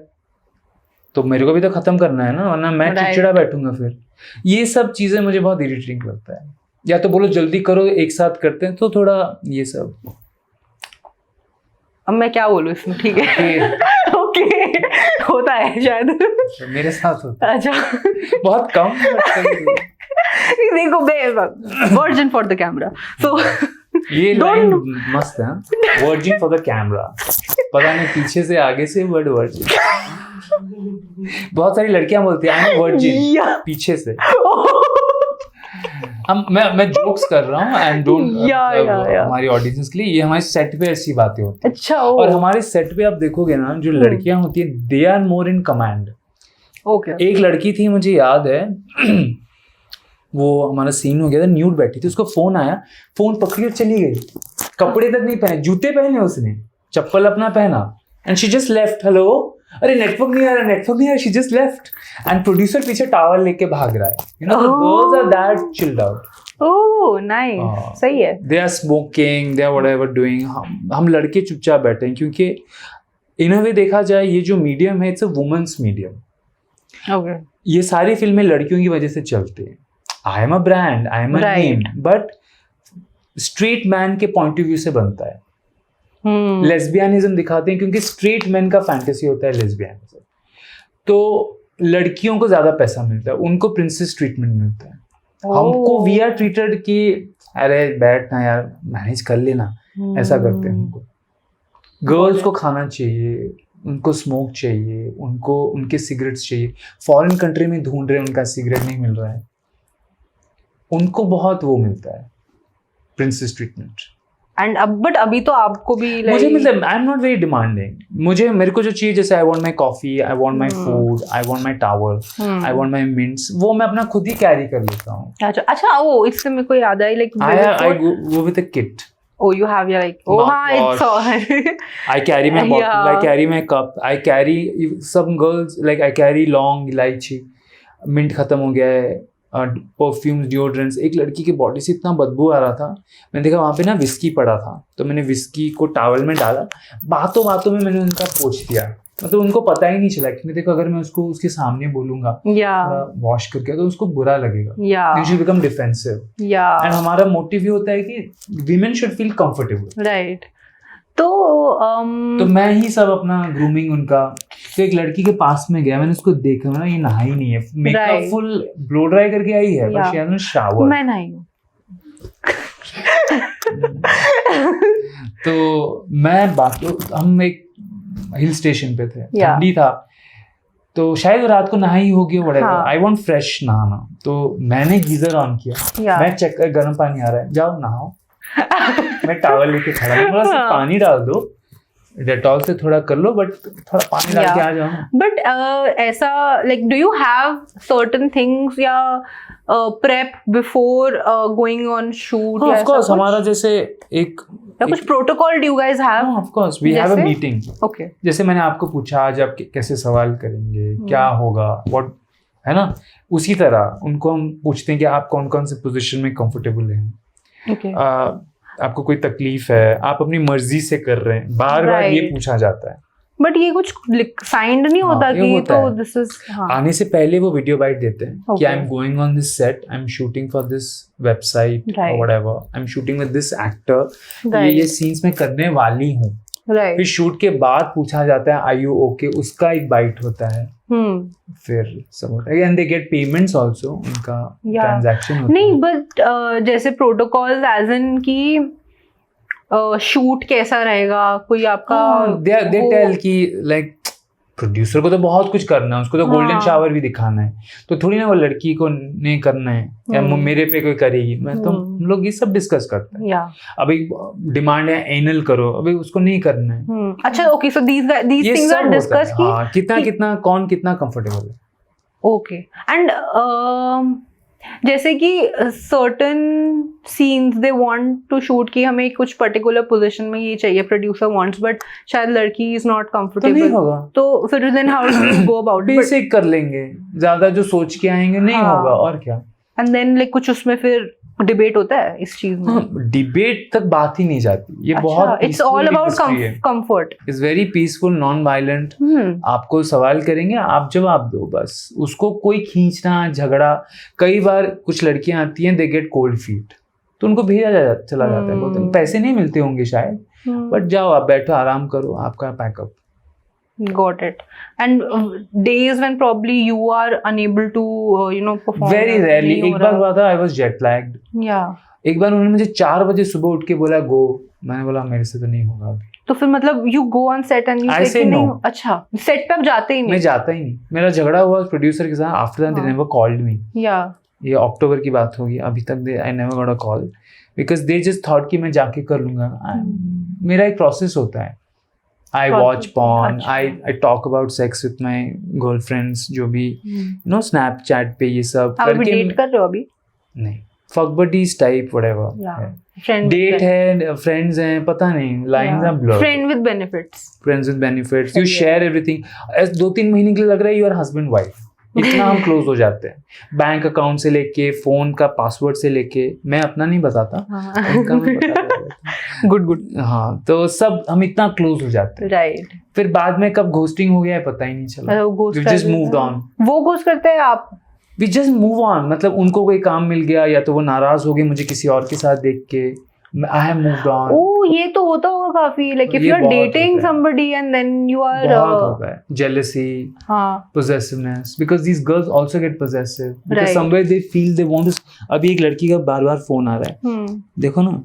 तो मेरे को भी तो खत्म करना है ना, वरना मैं Right. चिड़चिड़ा बैठूंगा फिर. ये सब चीजें मुझे बहुत इरिटेटिंग लगता है. या तो बोलो जल्दी करो, एक साथ करते हैं, तो थोड़ा ये सब. अब मैं क्या बोलूँ इसमें, ठीक है. ओके होता है शायद. मेरे साथ होता अच्छा है बहुत कम, but कभी-कभी. देखो वर्जिन फॉर द कैमरा. सो ये Don't- लाइन मस्त है. वर्जिन फॉर द कैमरा, पता नहीं पीछे से आगे से वर्ड वर्जिन. बहुत सारी लड़कियां बोलती है आई एम वर्जिन, पीछे से. मैं जोक्स कर रहा हूँ एंड डोंट, या. हमारी ऑडियंस के लिए ये हमारे सेट पे ऐसी बातें होती हैं. अच्छा और हमारे सेट पे आप देखोगे ना, जो लड़कियां होती है, they are more in command. Okay एक लड़की थी, मुझे याद है, वो हमारा सीन हो गया था, न्यूड बैठी थी, उसको फोन आया, फोन पकड़ी और चली गई. कपड़े तक नहीं पहने, जूते पहने उसने, चप्पल अपना पहना, and she just left. Hello, अरे नेटवर्क नहीं आ रहा, नेटवर्क नहीं आ रहा, she just left. And producer पीछे टावल लेके भाग रहा है. You know, girls are that chilled out. Oh nice, सही है. They are smoking, they are whatever doing. हम लड़के चुपचाप बैठे हैं, क्योंकि इन अ वे देखा जाए, ये जो मीडियम है, it's a women's medium. Okay ये सारी फिल्में लड़कियों की वजह से चलती हैं. I am a brand, I am a Right. Name, but straight man के पॉइंट ऑफ व्यू से बनता है. लेस्बियनिज्म दिखाते हैं, क्योंकि स्ट्रेट मैन का फैंटेसी होता है लेस्बियनिज्म. तो लड़कियों को ज्यादा पैसा मिलता है, उनको प्रिंसेस ट्रीटमेंट मिलता है. हमको वी आर ट्रीटेड कि अरे बैठ ना यार, मैनेज कर लेना, ऐसा करते हैं हमको. गर्ल्स को खाना चाहिए, उनको स्मोक चाहिए, उनको उनके सिगरेट्स चाहिए. फॉरेन कंट्री में ढूंढ रहे हैं, उनका सिगरेट नहीं मिल रहा है, उनको बहुत वो मिलता है, प्रिंसेस ट्रीटमेंट. एंड अब बट अभी तो आपको भी मुझे like- मतलब आई एम नॉट वेरी डिमांडिंग. मेरे को जो चाहिए, जैसे I want my coffee, I want my food, I want my towel, I want my mints, वो मैं अपना खुद ही कैरी कर लेता हूँ. अच्छा वो इससे मेरे को याद I like I go with a kit. oh you have your like oh हाँ it's all I carry my bottle, Yeah. I carry my cup, I carry some girls like I carry long इलायची, mint खत्म हो गया है, perfumes, deodorants. एक लड़की की body से इतना बदबू आ रहा था, मैंने देखा वहाँ पे ना विस्की पड़ा था, तो मैंने विस्की को टॉवल में डाला, बातों बातों में मैंने उनका पोंछ दिया. मतलब उनको पता ही नहीं चला, क्योंकि देखो अगर मैं उसको उसके सामने बोलूंगा yeah वॉश करके, तो उसको बुरा लगेगा. yeah You should become defensive. yeah and हमारा मोटिव ये होता है कि women should feel comfortable. right तो तो मैं ही सब अपना ग्रूमिंग उनका तो एक लड़की के पास में गया, मैंने उसको देखा, मैंने ये नहाई नहीं है, makeup Right. Full blow dry करके आई है, but Yeah. She hasn't shower. मैं नहीं हूँ। तो मैं बाकी हम एक हिल स्टेशन पे थे, Yeah. ठंडी था, तो शायद वो रात को नहाई होगी व्हाटएवर, हाँ. आई वांट फ्रेश नहाना, तो मैंने गीजर ऑन किया, Yeah. मैं चेक कर गर्म पानी आ रहा है, जाओ नहाओ। मैं टॉवल लेके खड़ा हूँ, थोड़ा सा हाँ. पानी डाल दो, डेटॉल से थोड़ा कर लो, बट थोड़ा पानी डाल के Yeah. आ जाओ ना। बट ऐसा like do you have certain things या prep before going on shoot, of course हमारा जैसे एक या कुछ protocol do you guys have? Of course we have a जैसे? मीटिंग। ओके, जैसे मैंने आपको पूछा आज आप कैसे सवाल करेंगे, क्या होगा, व्हाट, है ना, उसी तरह उनको हम पूछते हैं कि आप कौन कौन से पोजीशन में कंफर्टेबल हैं, ओके, आपको कोई तकलीफ है, आप अपनी मर्जी से कर रहे हैं, बार बार ये Right. पूछा जाता है। बट ये कुछ साइंड नहीं होता हाँ, ये कि होता तो है। दिस इज आने से पहले वो वीडियो बाइट देते हैं कि Okay. I am going on this set, I am shooting for this website Right. और whatever, I am shooting with this actor, ये राइट सीन्स में करने वाली हूँ। राइट फिर शूट के बाद पूछा जाता है आई यू ओके, उसका एक बाइट होता है, फिर सब होता है, and they get payments also, उनका Yeah. ट्रांजैक्शन होता नहीं है। बट जैसे प्रोटोकॉल एज इन की शूट कैसा रहेगा, कोई आपका दे वो- टेल कि लाइक प्रोड्यूसर को तो बहुत कुछ करना है, उसको तो गोल्डन हाँ. शावर भी दिखाना है, तो थोड़ी ना वो लड़की को नहीं करना है या मेरे पे कोई करेगी, मैं तो हम लोग ये सब डिस्कस करते हैं। या अभी डिमांड है एनल करो, अभी उसको नहीं करना है, अच्छा, ओके, सो दीस ये थिंग्स सब आर होता डिस्कस है। की हाँ, कितना कितना कौन कितना कंफर्टेबल है। ओके। एंड जैसे कि certain scenes they want to shoot कि हमें कुछ पर्टिकुलर पोजीशन में ये चाहिए, प्रोड्यूसर वांट्स, बट शायद लड़की इज नॉट तो नहीं कंफर्टेबल, होगा, तो फिर then how do you go about it? Basic कर लेंगे, ज्यादा जो सोच के आएंगे नहीं हाँ. होगा, और क्या। एंड देन लाइक कुछ उसमें फिर डिबेट होता है इस चीज में? हाँ, डिबेट तक बात ही नहीं जाती, ये बहुत it's all about comfort. It's very peaceful, non violent. आपको सवाल करेंगे, आप जवाब दो, बस। उसको कोई खींचना झगड़ा, कई बार कुछ लड़कियां आती हैं, दे गेट कोल्ड फीट, तो उनको भेजा चला जाता है, बोलते हैं पैसे नहीं मिलते होंगे शायद, बट जाओ आप बैठो, आराम करो, आपका pack up. Got it. And days when probably you are unable to, perform. Very rarely. नहीं एक हो बार रहा। हुआ था, I was jet lagged. Yeah. एक बार उन्होंने मुझे 4 बजे सुबह उठ के बोला गो, मैंने बोला मेरे से तो नहीं होगा अभी, तो फिर मतलब you go on set and you I say say कि नहीं, no. अच्छा सेट पे आप जाते ही मैं नहीं? जाता ही नहीं, मेरा झगड़ा हुआ प्रोड्यूसर के साथ, आफ्टर दैट दे हाँ. Never called me. Yeah. ये अक्टूबर की बात होगी, अभी तक I never got a call, because they just thought कि मैं जाके कर लूंगा। मेरा एक प्रोसेस होता है, आई वॉच पॉर्न, अच्छा. I talk about sex with my girlfriends, जो भी स्नैपचैट पे ये सब आप अभी डेट कर रहे हो अभी? नहीं, fuck buddies type whatever Yeah. Friend with date benefits. है, फ्रेंड्स हैं, पता नहीं, lines are blurred. Friend with benefits. Friends with benefits, you सही है. Share everything. 2-3 महीने के लिए लग रहा है यू आर हस्बैंड वाइफ, इतना हम क्लोज हो जाते हैं। बैंक अकाउंट से लेके, फोन का पासवर्ड से लेके, मैं अपना नहीं बताता, उनका मैं बता देता हूँ। Good good. हाँ, तो सब हम इतना क्लोज हो जाते हैं, राइट। फिर बाद में कब घोस्टिंग हो गया है पता ही नहीं चला। We just moved on. वो घोस्ट करते हैं आप? We just move on, मतलब उनको कोई काम मिल गया, या तो वो नाराज हो गए मुझे किसी और के साथ देख के, I have moved on. ओह, ये तो होता होगा काफी, like if ये you are बहुत dating होता है. somebody and then you are बहुत होता है, jealousy, हाँ, possessiveness, because these girls also get possessive, because Right. somewhere they feel they want to. अभी एक लड़की का बार बार फोन आ रहा है, देखो ना,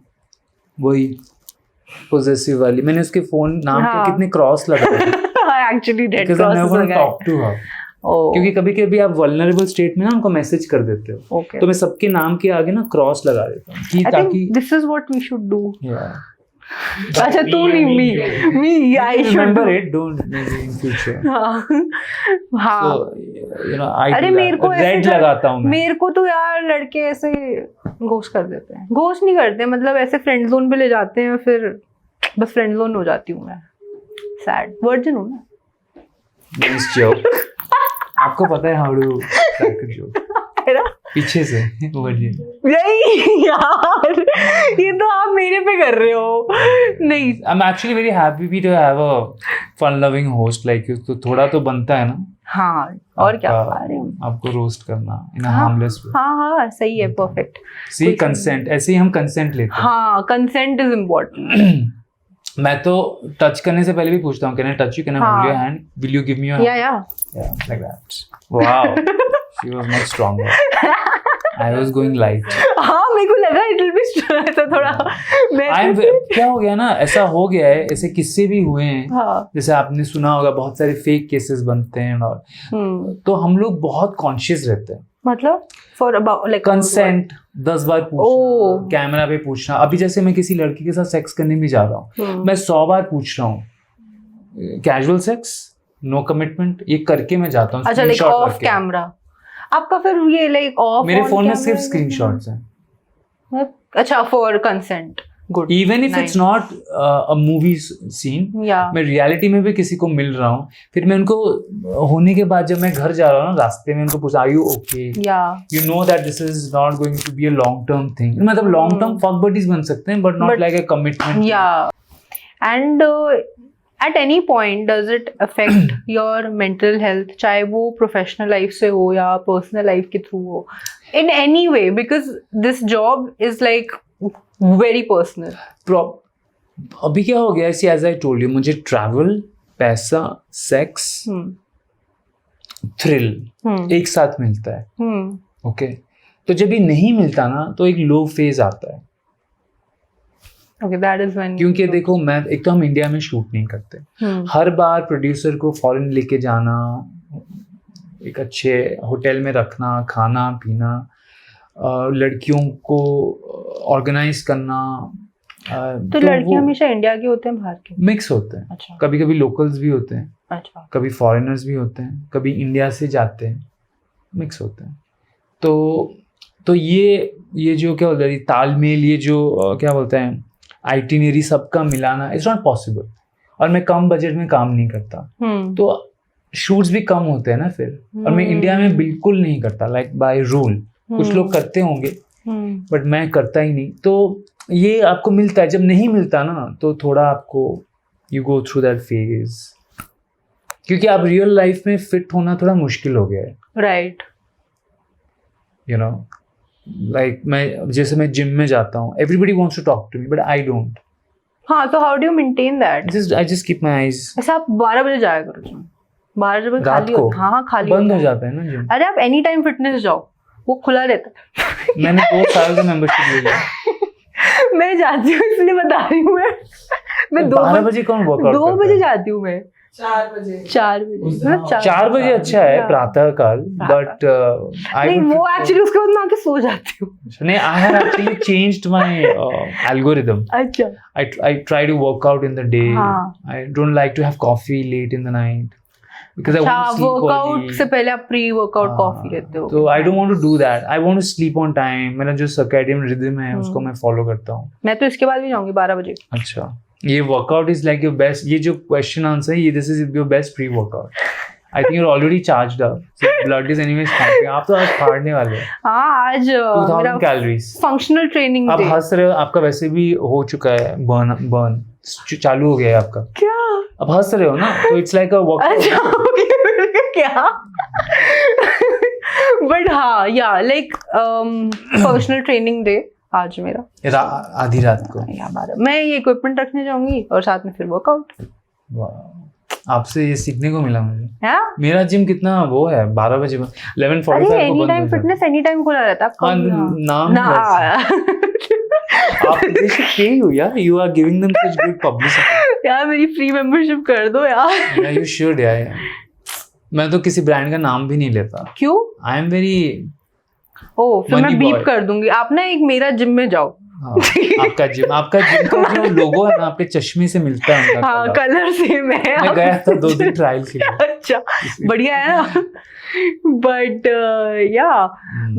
वही possessive वाली, मैंने उसके फोन नाम हाँ. के कितने क्रॉस लगा दिए, actually dead because I never crosses want to लगाए। talk to her. ओह, क्योंकि कभी कभी आप वल्नरेबल स्टेट में ना उनको मैसेज कर देते हो, okay. तो मैं सबके नाम के आगे ना क्रॉस लगा देता हूँ कि I ताकि think this is what we should do. yeah. अच्छा, तू नहीं, me, I should Remember do. it, don't maybe in future. हाँ, हाँ। So, I अरे do मेरे that. को ऐसे रेड लगाता हूँ मैं। मेरे को तो यार लड़के ऐसे घोस्ट कर देते हैं, घोस्ट नहीं करते, मतलब ऐसे फ्रेंड जोन पे ले जाते हैं, फिर बस फ्रेंड जोन हो जाती हूँ मैं। सैड वर्जिन हूँ ना। Nice joke. आपको पता है how to crack a joke पीछे से वर्जिन। नहीं यार, ये तो आप मेरे पे कर रहे हो। नहीं, I'm actually very happy to have a fun-loving host like you. तो थोड़ा तो बनता है ना। हाँ, और क्या आपका- अरे आपको रोस्ट करना in a हाँ, harmless way. हाँ हाँ, सही है, परफेक्ट। See, consent, ऐसे ही हम consent लेते हैं। हाँ, कंसेंट इज इम्पोर्टेंट। मैं तो टच करने से पहले भी पूछता हूँ, can I touch you, can I hold your hand, will you give me your या like that. Wow, she was much stronger. I was going light. हाँ मेरे को लगा इट विल बी तो थोड़ा क्या हो गया ना, ऐसा हो गया है, ऐसे किस्से भी हुए हैं. हाँ. जैसे आपने सुना होगा बहुत सारे फेक केसेस बनते हैं और तो हम लोग बहुत कॉन्शियस रहते हैं. मतलब फॉर अबाउट लाइक कंसेंट 10 बार पूछना, कैमरा पे पूछना. अभी जैसे मैं किसी लड़की के साथ सेक्स करने भी जा रहा हूँ, मैं 100 बार पूछ रहा हूँ. कैजुअल सेक्स, नो कमिटमेंट, ये करके मैं जाता हूँ. अच्छा, लाइक ऑफ कैमरा आपका फिर ये लाइक ऑफ मेरे फोन में सिर्फ स्क्रीनशॉट्स हैं. अच्छा, for consent. Good. Even if it's not a movie scene, मैं रियलिटी में भी किसी को मिल रहा हूँ, फिर मैं उनको होने के बाद जब मैं घर जा रहा हूँ ना, रास्ते में उनको पूछा, are you okay, you know that this is not going to be a long term thing. मतलब लॉन्ग टर्म फक बडीज बन सकते हैं, but not like a commitment. या and at any point does it affect your mental health, चाहे वो professional life से हो या पर्सनल लाइफ के थ्रू हो, in any way, because this job is like very personal. अभी क्या हो गया, एज आई टोल्ड यू, मुझे ट्रैवल, पैसा, सेक्स, थ्रिल एक साथ मिलता है. ओके, तो जब ये नहीं मिलता ना, तो एक लो फेज आता है. Okay, that is when. क्योंकि देखो, मैं एक तो हम इंडिया में शूट नहीं करते. हर बार प्रोड्यूसर को फॉरेन लेके जाना, एक अच्छे होटल में रखना, खाना पीना, लड़कियों को ऑर्गेनाइज करना. तो लड़के हमेशा इंडिया के होते हैं, बाहर के मिक्स होते हैं. अच्छा. कभी कभी लोकल्स भी होते हैं. अच्छा. कभी फॉरेनर्स भी होते हैं, कभी इंडिया से जाते हैं, मिक्स होते हैं. तो ये जो क्या बोलते हैं, तालमेल, ये जो क्या बोलते हैं, आइटिनरी सबका मिलाना, इट्स नॉट पॉसिबल. और मैं कम बजट में काम नहीं करता, तो शूट्स भी कम होते हैं ना फिर. और मैं इंडिया में बिल्कुल नहीं करता, लाइक बाय रूल. कुछ लोग करते होंगे, बट मैं करता ही नहीं. तो ये आपको मिलता है. जब नहीं मिलता ना, तो थोड़ा आपको you go through that phase, क्योंकि आप रियल लाइफ में फिट होना थोड़ा मुश्किल हो गया है. राइट. यू नो, लाइक मैं जैसे मैं जिम में जाता हूँ, everybody wants to talk to me, but I don't. हाँ, तो how do you maintain that? I just keep my eyes. ऐसा आप 12 बजे जाया करो जिम. 12 बजे खाली हो. हाँ, खाली बंद हो जाता है ना जिम. अरे आप एनी टाइम फिटनेस जाओ, वो खुला रहता है. मैंने 2 साल का मेंबरशिप ले लिया. मैं जाती हूँ, इसलिए बता रही हूँ. मैं 12 बजे कौन वर्कआउट करता है? 2 बजे जाती हूँ मैं. 4 बजे. 4 बजे, मतलब 4 बजे अच्छा है प्रातः काल, बट नहीं, वो एक्चुअली उसके बाद मैं आके सो जाती हूँ. नहीं, I have actually changed my algorithm. अच्छा. I try to work out in the day. I don't like to have coffee late in the night because I want to sleep workout early. से पहले आप pre workout coffee लेते हो. तो I don't want to do that. I want to sleep on time. मेरा जो circadian rhythm है उसको मैं follow करता हूँ. मैं तो इसके बाद भी जाऊंगी 12 बजे. अच्छा, ये workout is like your best. ये जो क्वेश्चन आंसर है, ये this is your best pre workout. I think you are already charged up. Blood is anyways pumping. आप तो आज फाड़ने वाले हैं. हाँ, आज 2000 कैलोरीज. Functional training. आप हंस रहे हो, आपका वैसे भी हो चुका है बर्न चालू हो गया है आपका. क्या? अब हंस रहे हो ना, तो इट्स लाइक अ वर्कआउट. क्या? बट हाँ, या लाइक फंक्शनल ट्रेनिंग डे आज मेरा. आधी रात को या 12. मैं ये इक्विपमेंट रखने जाऊंगी और साथ में फिर वर्कआउट. आपसे ये सीखने को मिला मुझे. हाँ? मेरा जिम कितना वो है, 12 बजे 11:45 अरे को एनी बंद टाइम हो जाता फिटनेस एनी टाइम खुला रहता है. हाँ, नाम ना. आप देख के हो यार, you are giving them such good publicity. यार मेरी फ्री मेंबरशिप कर दो यार. या यू शुड यार. मैं तो किसी ब्रांड का नाम भी नहीं लेता. क्यों? आई एम वेरी. ओ, फिर मैं Money बीप boy. कर दूंगी. आप ना एक मेरा जिम में जाओ. हाँ, आपका जिम का जो लोगो है ना, आपके चश्मे से मिलता है उनका. हाँ, कलर सेम है. मैं गया था 2 दिन ट्रायल के लिए. अच्छा, बढ़िया है ना. बट या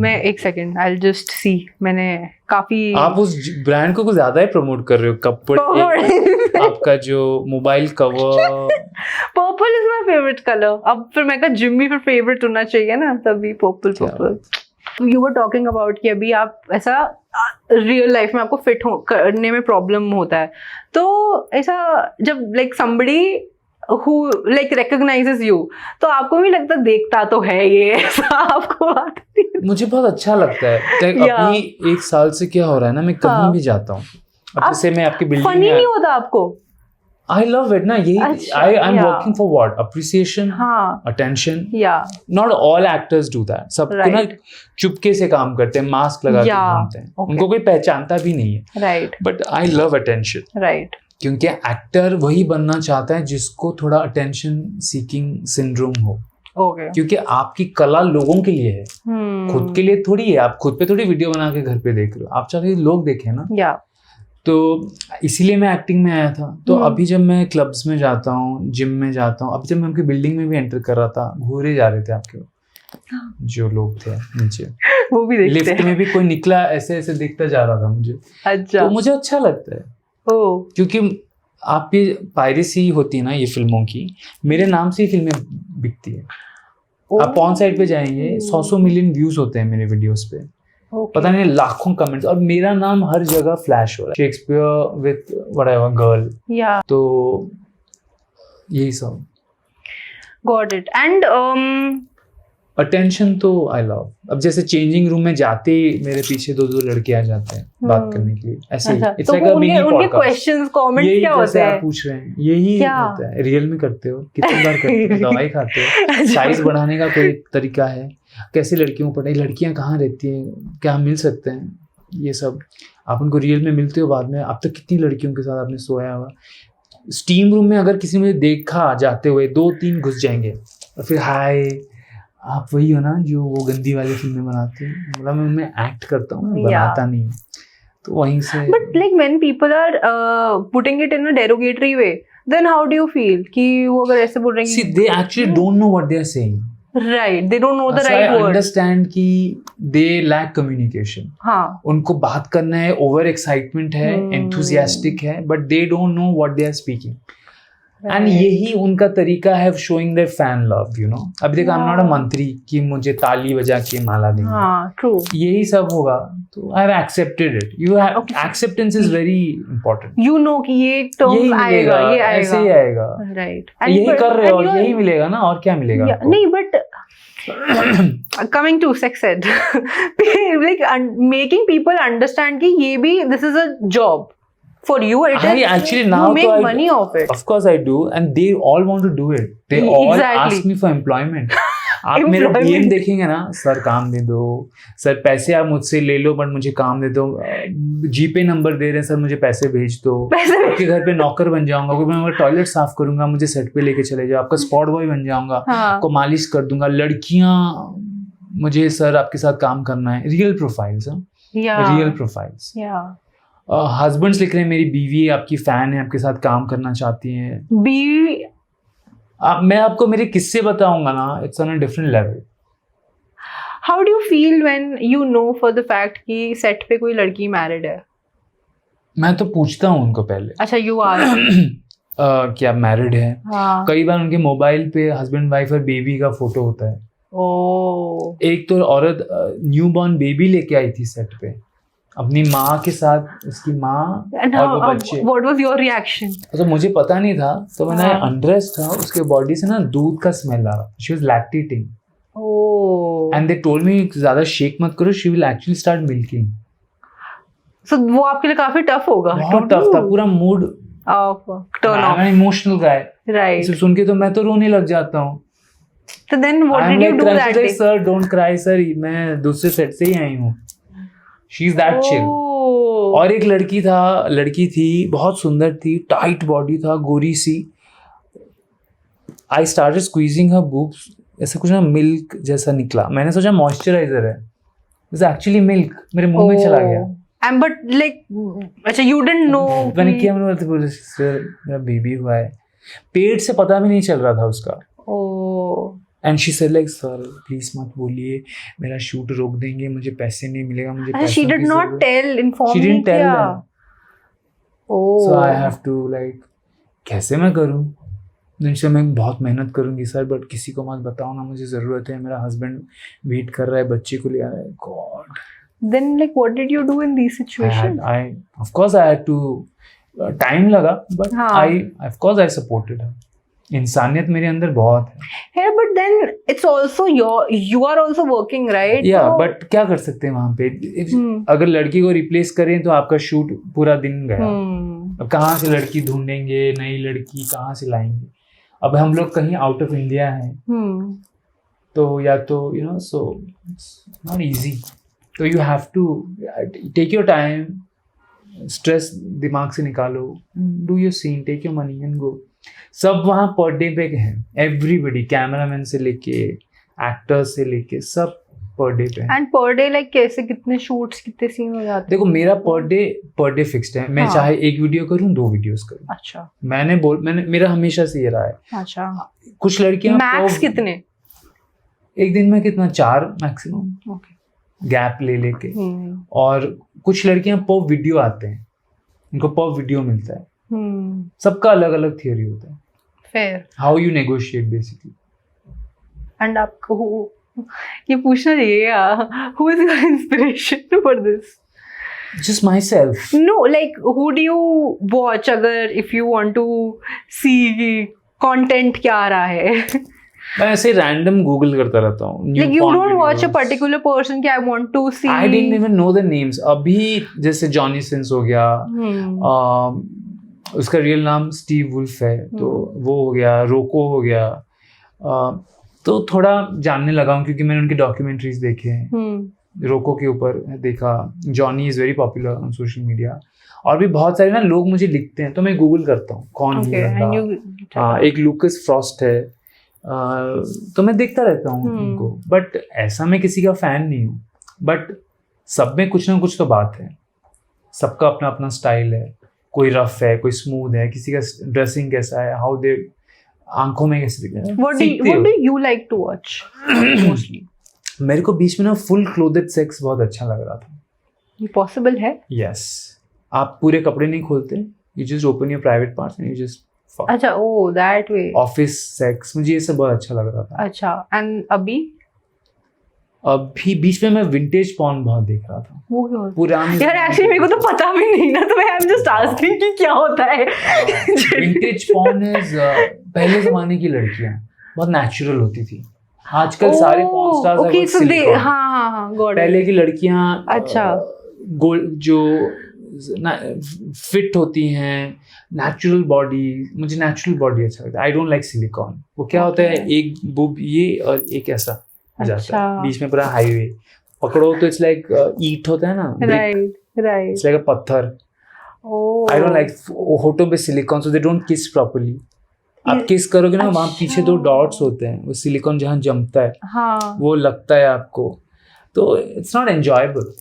मैं एक second, I will just see. मैंने काफी. आप उस ब्रांड को कुछ ज्यादा ही प्रमोट कर रहे हो. कपड़े, आपका जो mobile cover. Purple is my favourite colour. अब फिर मैं कहा जिम भी फिर फेवरेट होना चाहिए ना, तभी purple. You were talking about कि अभी आप ऐसा रियल लाइफ में आपको फिट करने में प्रॉब्लम होता है, तो ऐसा जब like somebody who like recognizes you, तो आपको भी लगता देखता तो है ये ऐसा आपको बात नहीं? मुझे बहुत अच्छा लगता है. अभी 1 साल से क्या हो रहा है ना, मैं कहीं भी जाता हूँ. अब जैसे मैं आपकी बिल्डिंग फनी नहीं होता आपको? I love it ना, यही अच्छा, I'm yeah. working for what? Appreciation, हाँ, attention. yeah, Not all actors do that. सब ना Right. चुपके से काम करते हैं, मास्क लगा के Yeah, घूमते हैं, okay. उनको कोई पहचानता भी नहीं है. right, But I love attention. right. क्योंकि एक्टर वही बनना चाहता है जिसको थोड़ा अटेंशन सीकिंग सिंड्रोम हो. Okay. क्योंकि आपकी कला लोगों के लिए है, खुद के लिए थोड़ी है. आप खुद पे थोड़ी वीडियो बना के घर पे देख रहे हो, आप चाहते हो लोग देखें ना. Yeah. तो इसीलिए मैं एक्टिंग में आया था. तो अभी जब मैं क्लब्स में जाता हूँ, जिम में जाता हूँ, अभी जब मैं आपकी बिल्डिंग में भी एंटर कर रहा था, घूरे जा रहे थे आपके जो लोग थे नीचे, वो भी देखते लिफ्ट हैं. में भी कोई निकला ऐसे ऐसे देखता जा रहा था मुझे. अच्छा. तो मुझे अच्छा लगता है ओ. क्योंकि आप ये पायरेसी होती है ना ये फिल्मों की, मेरे नाम से ही फिल्में बिकती है. आप पॉर्न साइट पे जाएंगे, 100 मिलियन व्यूज होते हैं मेरे वीडियोस पे. Okay. पता नहीं लाखों कमेंट्स, और मेरा नाम हर जगह फ्लैश हो रहा है. Shakespeare with whatever girl. Yeah. तो यही सब Got it. And अटेंशन तो आई लव. अब जैसे चेंजिंग रूम में जाते ही मेरे पीछे दो लड़के आ जाते हैं बात करने के लिए, ऐसे ही. अच्छा, It's तो like वो a mini उनके podcast. क्वेश्चंस कमेंट्स यही क्या जैसे होते आप हैं? पूछ रहे हैं, यही क्या? होता है. रियल में करते हो, कितनी बार करते हो, दवाई खाते हो, साइज बढ़ाने का कोई तरीका है, कैसी लड़कियों को पढ़ाई, लड़कियां कहाँ रहती हैं, क्या हम मिल सकते हैं, ये सब आप उनको रियल में मिलते हो बाद में. अब तक कितनी लड़कियों के साथ आपने सोया हुआ. स्टीम रूम में अगर किसी ने मुझे देखा जाते हुए, 2-3 घुस जाएंगे और फिर हाय आप वही हो ना जो वो गंदी वाली फिल्में बनाते हैं. मतलब मैं उनमें एक्ट करता हूँ, बनाता नहीं. तो वहीं से. But like when people are putting it in a derogatory way, then how do you feel कि वो अगर ऐसे बोल रहे हैं See, they actually don't know what they are saying. right, they don't know the So right I word. understand कि they lack communication. हाँ. उनको बात करना है, ओवर एक्साइटमेंट है, enthusiastic है, but they don't know what they are speaking. And यही उनका तरीका है showing their fan love, you know. अभी देखो I'm not a मंत्री कि मुझे ताली बजा के माला देंगे. हाँ, true. यही सब होगा. तो I have accepted it. You have Okay. acceptance is very important. You know कि ये term यही आएगा, मिलेगा, ये आएगा. ऐसे ही आएगा. Right. यही कर रहे हो, and you're- यही मिलेगा ना, और क्या मिलेगा Yeah, आपको? नहीं, but coming to sex ed, like making people understand कि ये भी this is a job for you. It I is actually now you make तो I- money of it. Of course I do, and they all want to do it. They all Exactly. ask me for employment. आप मेरा Employment. DM देखेंगे ना, sir काम दे दो, sir पैसे आप मुझसे ले लो बट मुझे काम दे दो, जीपे नंबर दे रहे हैं सर मुझे पैसे भेज दो, आपके घर पे नौकर बन जाऊंगा, कोई मैं टॉयलेट साफ करूंगा मुझे सेट पे लेके चले जाओ, आपका स्पॉट बॉय बन जाऊंगा, हाँ. आपको मालिश कर दूंगा. लड़कियां मुझे सर आपके साथ काम करना है. Real profiles. Yeah. Real profiles. Yeah. Husbands लिख रहे हैं मेरी बीवी आपकी फैन है, आपके साथ काम करना चाहती है. Be मैं आपको मेरे किस्से बताऊंगा ना, it's on a different level. how do you feel when you know for the fact कि सेट पे कोई लड़की मैरिड है? मैं तो पूछता हूँ उनको पहले अच्छा, you are. कि आप मैरिड है. हाँ. कई बार उनके मोबाइल पे हस्बैंड वाइफ और बेबी का फोटो होता है. Oh. एक तो औरत न्यू बॉर्न बेबी लेके आई थी सेट पे अपनी माँ के साथ, उसकी माँ And और वो how, बच्चे. what was your reaction? तो मुझे पता नहीं था, तो मैंने हाँ. अनड्रेस था, उसके बॉडी से ना दूध का स्मेल आ रहा. She was lactating Oh. And they told me ज्यादा शेक मत करो, she will actually start milking. So वो आपके लिए काफी टफ होगा. बहुत टफ था, पूरा मूड. Turn off. इमोशनल गाय. Right. इसे सुन के तो मैं तो रोने लग जाता हूँ. So then what I'm did you like, do that day? Sir don't cry sir, मैं दूसरे सेट से ही आई हूँ. She is that chill. Oh. और एक लड़की थी बहुत सुंदर थी, टाइट बॉडी था, गोरी सी. I started squeezing her boobs, ऐसा कुछ ना मिल्क जैसा निकला. मैंने सोचा मॉइस्चराइजर है, इट्स एक्चुअली मिल्क. मेरे मुंह में चला गया. And but like, अच्छा, you didn't know. मैंने किया, मैंने बोला सर मेरा बेबी हुआ है. पेट से पता भी नहीं चल रहा था उसका. Oh. And she said like sir please मत बोलिए, मेरा शूट रोक देंगे, मुझे पैसे नहीं मिलेगा, मुझे अच्छा, she did not inform She me didn't tell क्या? them. Oh. So I have to like, कैसे मैं करूँ. जिनसे मैं बहुत मेहनत करूंगी सर, बट किसी को मत बताओ ना, मुझे ज़रूरत है, मेरा हस्बैंड वेट कर रहा है, बच्चे को ले आ रहा है. God. Then like what did you do in these situations? Of course I had to, time लगा, बट हाँ. of course I supported her. इंसानियत मेरे अंदर बहुत है. Hey, but then it's also you are also working, right? या So- but क्या कर सकते हैं वहाँ पे. Hmm. अगर लड़की को रिप्लेस करें तो आपका शूट पूरा दिन गया. अब कहाँ से लड़की ढूंढेंगे, नई लड़की कहाँ से लाएंगे? अब हम लोग कहीं आउट ऑफ इंडिया हैं, तो या तो सो नॉट इजी, तो you have to take your time, stress दिमाग से निकालो, do your scene, take your money and go. सब वहाँ पर डे पे हैं, एवरीबडी, कैमरामैन से लेके एक्टर्स से लेके सब पर डे पे हैं। एंड पर डे लाइक कैसे, कितने शूट्स, कितने सीन हो जाते हैं? देखो मेरा पर डे फिक्स्ड है, मैं हाँ। चाहे एक वीडियो करूँ 2 वीडियोस करूँ, अच्छा मैंने मेरा हमेशा से ये रहा है। अच्छा, कुछ लड़कियां मैक्स कितने? एक दिन में कितना, 4 मैक्सिमम, ओके। गैप ले लेके। और कुछ लड़कियां पर वीडियो आते हैं, उनको पर वीडियो मिलता है, सबका अलग अलग थियोरी होता है, fair. How you negotiate basically. And आपको ये पूछना चाहिए, who is your inspiration for this? Just myself. No like who do you watch, अगर if you want to see content क्या आ रहा है? मैं ऐसे रैंडम गूगल करता रहता हूँ, like you don't watch a particular person कि I want to see. I didn't even know the names. अभी जैसे जॉनी सिंस हो गया, उसका रियल नाम स्टीव वुल्फ है, तो वो हो गया, रोको हो गया, तो थोड़ा जानने लगा हूँ क्योंकि मैंने उनके डॉक्यूमेंट्रीज देखे हैं। रोको के ऊपर देखा, Johnny is very popular on social media, और भी बहुत सारे ना लोग मुझे लिखते हैं, तो मैं गूगल करता हूँ कौन Okay, है and बंदा। हाँ, एक लूकस फ्रॉस्ट है, तो मैं देखता रहता हूँ उनको, बट ऐसा मैं किसी का फैन नहीं हूँ, बट सब में कुछ ना कुछ तो बात है, सबका अपना अपना स्टाइल है, कोई रफ है, कोई स्मूथ है, किसी का ड्रेसिंग कैसा है, हाउ दे आंखों में कैसे दिखते हैं। What do you like to watch mostly? मेरे को बीच में ना फुल क्लोथेड सेक्स बहुत अच्छा लग रहा था। ये पॉसिबल है? यस, आप पूरे कपड़े नहीं खोलते, you just open your private parts and you just fuck. अच्छा, ओ दैट वे। ऑफिस सेक्स, मुझे ये सब बहुत अच्छा लग रहा था। अच्छा, एंड अभी बीच में मैं विंटेज पॉर्न बहुत देख रहा था, वो क्या होता पुरानी। है? यार एक्चुअली मेरे को तो पता भी नहीं ना, तो मैं आई एम जस्ट आस्किंग कि क्या होता है। विंटेज पॉर्न इज पहले जमाने की लड़कियां बहुत नेचुरल होती थी, आजकल सारे पॉर्न स्टार्स ओके, सो दे, हाँ, गॉट इट। पहले की लड़कियां अच्छा, गोल्ड जो फिट होती हैं, नेचुरल बॉडी, मुझे नेचुरल बॉडी अच्छा लगता है, आई डोंट लाइक सिलिकॉन। वो क्या होता है, एक बुब ये और एक ऐसा हो जाता है, बीच में पूरा हाईवे पकड़ो तो इट्स लाइक ईट होता है ना, राइट राइट, इट्स लाइक अ पत्थर। आई डोंट लाइक होठों पे सिलिकॉन, सो दे डोंट किस प्रॉपर्ली। आप किस करोगे ना, वहाँ पीछे 2 डॉट्स होते हैं, वो सिलिकॉन जहाँ जमता है, हाँ, वो लगता है आपको, तो इट्स नॉट एंजॉयबल।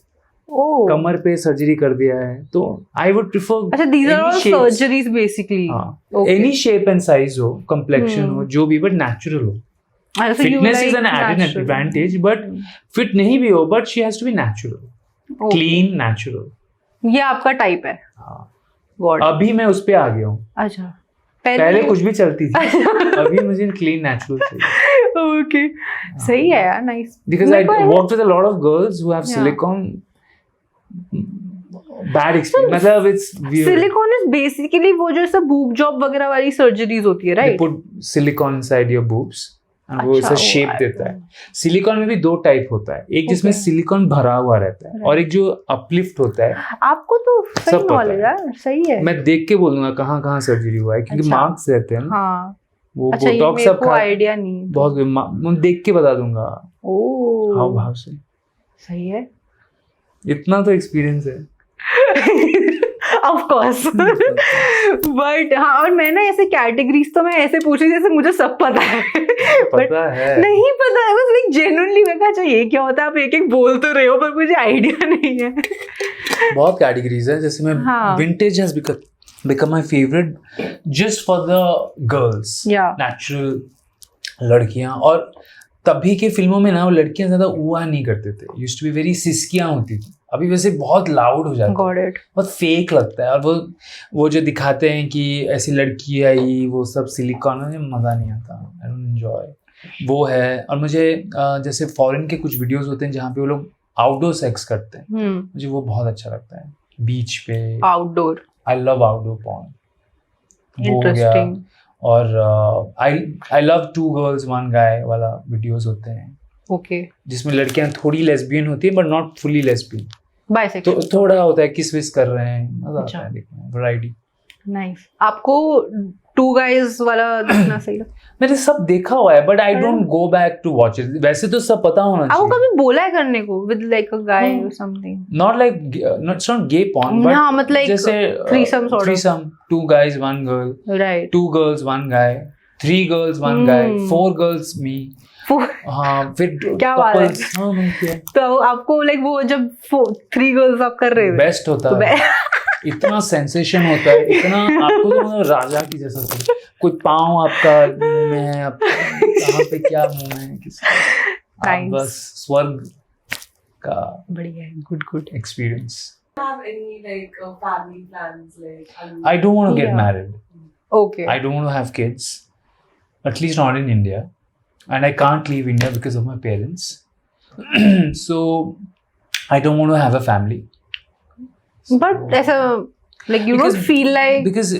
कमर पे सर्जरी कर दिया है, तो आई वुड प्रिफर। अच्छा, these are all surgeries basically. Any shape and size हो, कम्प्लेक्शन हो, जो भी, बट नेचुरल हो। Fitness is an added advantage, but fit नहीं भी हो, but she has to be natural, clean, natural. ये आपका टाइप है? गॉड, अभी मैं उस पे आ गया हूँ। अच्छा, पहले कुछ भी चलती थी, अभी मुझे क्लीन नेचुरल चाहिए। ओके, सही है यार, nice. Because I worked with a lot of girls who have silicone. Bad experience. मतलब it's weird. Silicon is basically वो जो ऐसा बूब जॉब वगैरह वाली सर्जरीज होती है, They right? put silicone inside your boobs and वो अच्छा, ऐसा शेप देता है। सिलिकॉन में भी 2 टाइप होता है, एक जिसमें सिलिकॉन भरा हुआ रहता है, और एक जो अपलिफ्ट होता है। आपको तो सही सब पता नॉलेज है, सही है। मैं देख के बोलूंगा कहाँ कहाँ सर्जरी हुआ है, क्योंकि अच्छा। मार्क्स रहते हैं ना, हाँ, वो अच्छा, ये बोटॉक्स मेरे सब को आइडिया नहीं। बहुत मैं देख के बता दूंगा हाव भाव से। सही है, इतना तो एक्सपीरियंस है। Of course. बट हाँ, और मैं ना ऐसे कैटेगरीज तो मैं ऐसे पूछ रही जैसे मुझे सब पता है, पता है नहीं पता है, बस लाइक जेन्युइनली मैं कहा, अच्छा ये क्या होता है, आप एक एक बोल तो रहे हो, पर मुझे आइडिया नहीं है। बहुत कैटेगरीज है, जैसे मैं vintage has become my favourite just for the girls, natural लड़कियां। और तभी के फिल्मों में ना वो लड़कियां ज्यादा उआ नहीं करते थे, यूज्ड टू बी वेरी सिस्कियां होती थी, अभी वैसे बहुत लाउड हो जाता है, बहुत फेक लगता है। और वो जो दिखाते हैं कि ऐसी लड़की आई, वो सब सिलिकॉन, मुझे मज़ा नहीं आता, आई डोंट एंजॉय वो है। और मुझे जैसे फॉरेन के कुछ वीडियोस होते हैं जहाँ पे वो लोग आउटडोर सेक्स करते हैं, मुझे वो बहुत अच्छा लगता है, बीच पे outdoor. I love outdoor porn, interesting. और आई लव 2 girls 1 guy वाला वीडियोस होते हैं, ओके, जिसमें लड़कियां थोड़ी लेस्बियन होती है but not fully lesbian, bisexual, तो थोड़ा होता है किस विस कर रहे हैं, मजा आता है देखने में, वैरायटी। नाइस. आपको टू गाइज वाला देखना सही लगता है? मैंने सब देखा हुआ है but I don't go back to watch it. वैसे तो सब पता होना आपको चाहिए. कभी बोला है करने को विद लाइक अ गाय और something? Not like it's not gay porn, but हाँ, मतलब like जैसे threesome sort of. threesome, 2 guys 1 girl, right. 2 girls 1 guy, 3 girls 1 guy, 4 girls me. हाँ फिर क्या बात है. couples. हाँ मैं किया. तो आपको लाइक वो जब 3 गर्ल्स आप कर रहे थे बेस्ट होता है. इतना सेंसेशन होता है, इतना आपको तो मतलब राजा की जैसा था. कोई पाँव आपका मुंह में है, आप कहाँ पे क्या मुंह में है किसी, आप Nice. बस स्वर्ग का बढ़िया है. Good. Experience. Have any like family plans like? I don't want to get Yeah. married. Okay. I don't want to have kids, at least not in India, and I can't leave India because of my parents. So I don't want to have a family. But ऐसा like you don't Because- feel like Because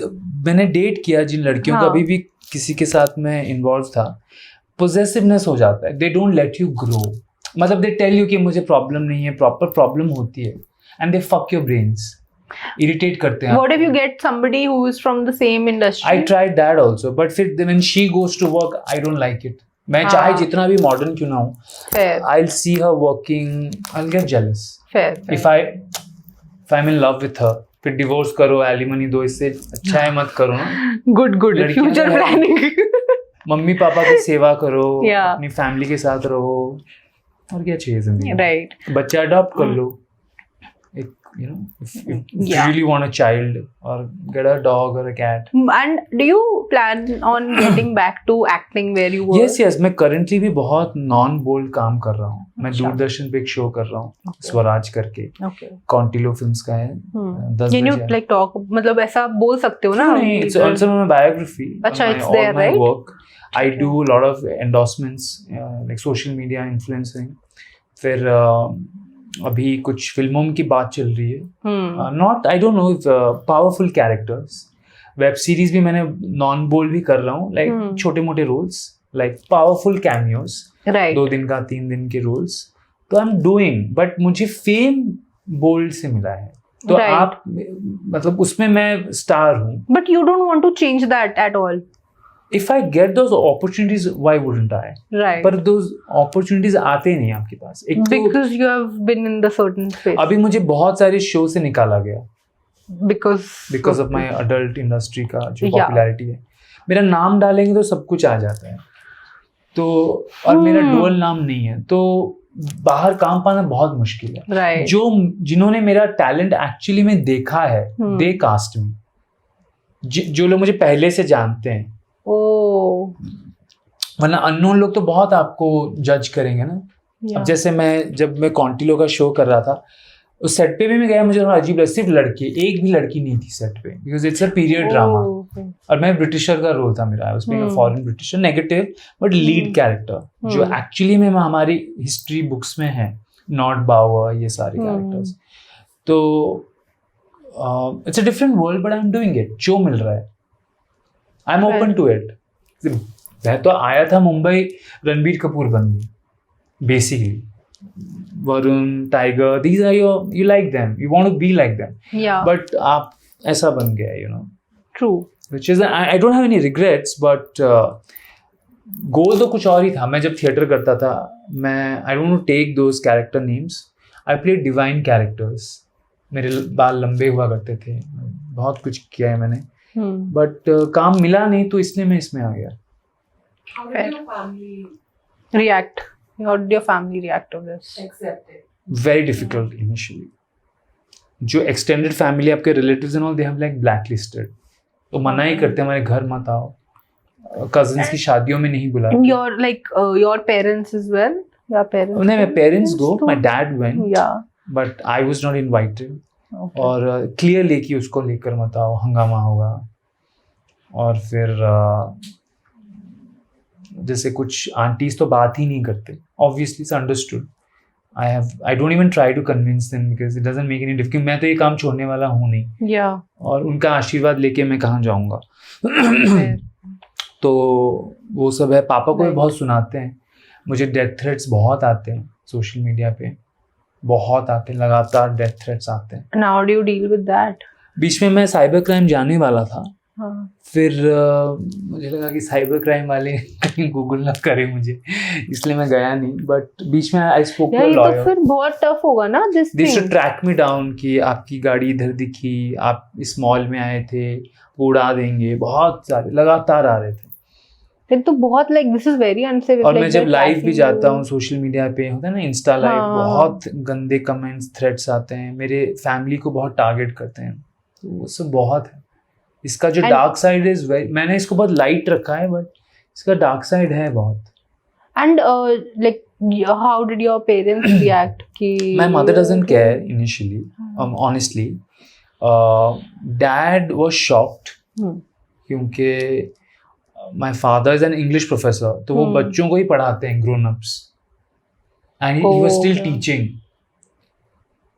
मैंने date किया जिन लड़कियों का हाँ. अभी भी किसी के साथ में इन्वॉल्व था, पोजेसिवनेस हो जाता है. They don't let you grow. मतलब दे टेल यू कि मुझे प्रॉब्लम नहीं है, प्रॉपर प्रॉब्लम होती है, and they fuck your brains, irritate करते हैं. What if you get somebody who is from the same I industry? tried that also, but फिर when she goes to work, I don't like it. मैं हाँ. चाहे जितना भी modern क्यों ना हूँ, fair I'll see her working, I'll get jealous. Fair. If I'm in love with her, फिर डिवोर्स करो, एलिमनी दो, इससे अच्छा है मत करो ना. गुड लड़कियां फ्यूचर हैं. प्लानिंग. मम्मी पापा की सेवा करो, Yeah. अपनी फैमिली के साथ रहो, और क्या चाहिए जिंदगी में. राइट. बच्चा अडॉप्ट कर लो. एक if you Yeah. really want a child, or get a dog or a cat. And do you plan on getting back to acting where you were? Yes, मैं करंटली भी बहुत नॉन बोल्ड काम कर रहा हूँ. मैं अच्छा. दूरदर्शन पे एक शो कर रहा हूँ, Okay. स्वराज करके, Okay. कॉन्टिलो फिल्म्स का है. 10 Can you बजे. like talk मतलब ऐसा बोल सकते हो ना? नहीं, it's also my biography. अच्छा, my- it's all there, my right? work. I do a lot of endorsements, like social media influencing. फिर अभी कुछ फिल्मों की बात चल रही है. Not I don't know if powerful characters. Web series भी मैंने नॉन बोल्ड भी कर रहा हूँ, लाइक छोटे मोटे roles, like powerful cameos, right. 2 दिन का 3 दिन के रोल्स. तो आई एम डूइंग, बट मुझे फेम बोल्ड से मिला है. तो Right. आप मतलब उसमें मैं स्टार हूँ. But you don't want to change that at all. If I get those opportunities, why wouldn't I? Right. पर दोज अपॉर्चुनिटीज आते नहीं आपके पास. एक तो Because you have been in the certain space. अभी मुझे बहुत सारे शो से निकाला गया Because of my adult industry का जो Yeah. पॉपुलैरिटी है. मेरा नाम डालेंगे तो सब कुछ आ जाता है. तो और मेरा डुअल नाम नहीं है, तो बाहर काम पाना बहुत मुश्किल है. right. जिन्होंने मेरा टैलेंट एक्चुअली में देखा है, दे कास्ट में. जो लोग मुझे पहले से जानते हैं, Oh. वरना अननोन लोग तो बहुत आपको जज करेंगे ना. Yeah. अब जैसे जब मैं कॉन्टिलो का शो कर रहा था, उस सेट पे भी मैं गया, मुझे थोड़ा अजीब लगा. सिर्फ लड़के, एक भी लड़की नहीं थी सेट पे, because it's a period drama. Oh, okay. और मैं ब्रिटिशर का रोल था मेरा. I was being a foreign britisher, negative but lead character, जो एक्चुअली में हमारी हिस्ट्री बुक्स में है. नॉट बावर, ये सारे कैरेक्टर्स. तो it's a different world, but I am doing it. जो मिल रहा है, I am open to it. मैं तो आया था मुंबई रणबीर कपूर बनने, basically. Varun, Tiger, these are you like them, you want to be like them, Yeah. but आप ऐसा बन गया, True. which is I don't have any regrets, but गोल तो कुछ और ही था. मैं जब थिएटर करता था, मैं I don't want to take those character names. I played divine characters. मेरे बाल लंबे हुआ करते थे, बहुत कुछ किया है मैंने, बट काम मिला नहीं, तो इसलिए मैं इसमें आ गया. How did your family React. How did your family react to this? accept it? Very difficult initially. जो extended family, आपके relatives and all, they have like blacklisted. तो मना ही करते हैं, हमारे घर मत आओ, cousins की शादियों में नहीं बुलाते. Your parents as well? Your parents? नहीं, my parents go, my dad went, Yeah. but I was not invited. Okay. और clearly कि उसको लेकर मत आओ, हंगामा होगा. और फिर जैसे कुछ आंटीज तो बात ही नहीं करते. Obviously it's understood. I don't even try to convince them because it doesn't make any difference. मैं तो ये काम छोड़ने वाला हूँ नहीं, Yeah. और उनका आशीर्वाद लेके मैं कहाँ जाऊँगा. Fair. तो वो सब है. पापा को भी Right. बहुत सुनाते हैं. मुझे डेथ थ्रेट्स बहुत आते हैं सोशल मीडिया पे, बहुत आते हैं, लगातार डेथ थ्रेट्स आते हैं. And how do you deal with that? बीच में मैं साइबर क्राइम जाने वाला था, हाँ. फिर मुझे लगा कि साइबर क्राइम वाले कहीं गूगल ना करे मुझे, इसलिए मैं गया नहीं. बट बीच में आई स्पोक टू अ ये तो लॉयर. फिर बहुत टफ होगा ना this they should thing. Track me down कि आपकी गाड़ी इधर दिखी, आप इस मॉल में आए थे, वो उड़ा देंगे. बहुत सारे लगातार आ रहे थे. फिर तो बहुत like this is very unsafe. और मैं जब लाइव भी जाता हूँ सोशल मीडिया पे, होता है ना इंस्टा लाइव, हाँ. बहुत गंदे कमेंट्स, थ्रेट्स आते हैं. मेरे फैमिली को बहुत टारगेट करते हैं, तो वो सब बहुत है. इसका जो And- dark side is very, मैंने इसको बहुत लाइट रखा है, बट इसका डार्क साइड है बहुत. And like how did your parents react कि My mother doesn't care initially, honestly. Dad was shocked क्योंकि my father is an English professor, तो वो बच्चों को ही पढ़ाते हैं, grown ups, and he was still teaching.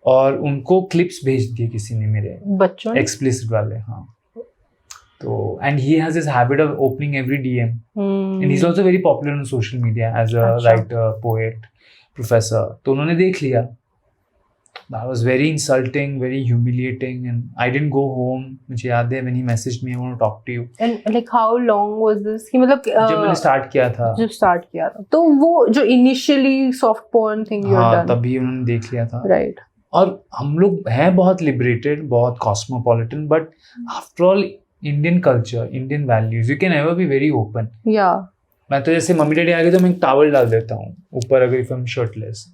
और उनको क्लिप्स भेज दिए किसी ने, मेरे बच्चों ने? explicit वाले. हाँ. तो and he has this habit of opening every DM, and he's also very popular on social media as a अच्छा. writer, poet, professor. तो उन्होंने देख लिया. That was very insulting, very humiliating, and I didn't go home. मुझे याद है when he messaged me, I want to talk to you. And like how long was this कि मतलब जब मैंने स्टार्ट किया था, जब स्टार्ट किया था तो वो जो initially soft porn thing you हाँ, हैड डन, तभी उन्होंने देख लिया था. राइट. और हम लोग हैं बहुत लिबरेटेड, बहुत cosmopolitan, but after all Indian culture, Indian values, you can never be very open. या मैं तो जैसे मम्मी डैडी आ गए तो मैं एक टॉवल डाल देता हूँ ऊपर, अगर इफ आई एम शर्टलेस,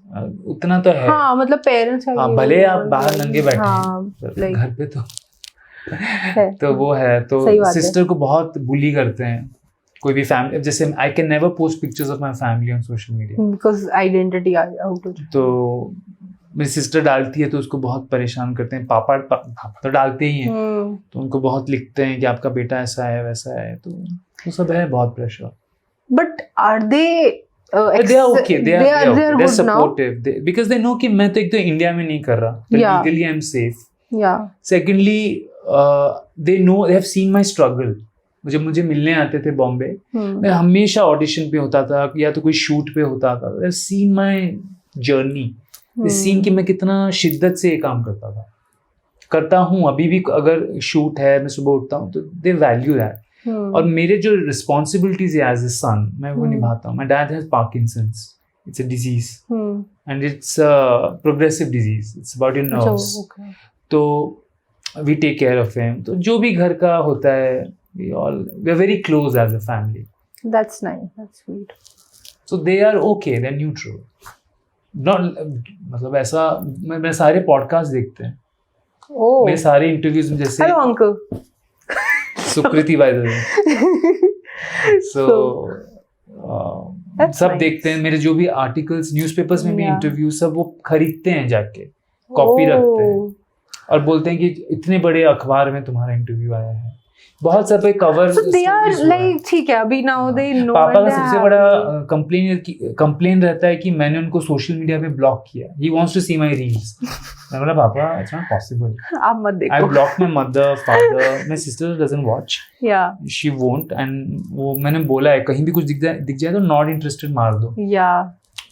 उतना तो है. हाँ मतलब पेरेंट्स हाँ, भले आप बाहर नंगे बैठे हाँ, हैं, like- घर पे तो है. तो वो है. तो सही बात है. सिस्टर को बहुत बुली करते हैं. कोई भी फैमिली, जैसे I can never post pictures of my family on social media. Because identity out. तो मेरी सिस्टर डालती है तो उसको बहुत परेशान करते हैं. पापा तो डालते ही हैं, तो उनको बहुत लिखते हैं कि आपका बेटा ऐसा है वैसा है. तो वो सब है बहुत pressure. But are they But they are okay. They are okay. They're good now. supportive. Because they know कि मैं तो एक तो इंडिया में नहीं कर रहा. तो Yeah. legally I'm safe. Yeah. Secondly, they know, they have seen my struggle. जब मुझे मिलने आते थे बॉम्बे, मैं हमेशा ऑडिशन पे होता था या तो कोई शूट पे होता था. They have seen my journey. They have seen कि मैं कितना शिद्दत से ये काम करता हूँ. अभी भी अगर शूट है, मैं सुबह उठता हूँ, तो they value that. और मेरे जो रिस्पॉन्सिबिलिटीज है एज ए सन, मैं वो निभाता हूँ. My dad has Parkinson's. It's a disease and it's progressive disease. It's about your nerves. तो we take care of him. तो जो भी घर का होता है, we are very close as a family. That's nice, that's sweet. So they are okay, they are neutral. Not मतलब ऐसा, मैं सारे पॉडकास्ट देखते हैं. ओह, मेरे सारे इंटरव्यूज में, जैसे hello uncle Sukriti by the way. So That's सब nice. देखते हैं मेरे जो भी आर्टिकल्स, न्यूज़पेपर्स में भी Yeah. इंटरव्यू, सब वो खरीदते हैं जाके, कॉपी रखते हैं और बोलते हैं कि इतने बड़े अखबार में तुम्हारा इंटरव्यू आया है. बहुत सब पे cover. So they are like, ठीक है, अभी now they know. पापा what का they सबसे have. बड़ा कंप्लेन रहता है कि मैंने उनको सोशल मीडिया पे ब्लॉक किया. He wants to see my reels. मैं बोला पापा, इट्स नॉट पॉसिबल. आप मत आई देखो. Block my mother, father. My sister doesn't watch. या शी वोंट. एंड वो मैंने बोला है, कहीं भी कुछ दिख जाए तो नॉट इंटरेस्टेड मार दो. या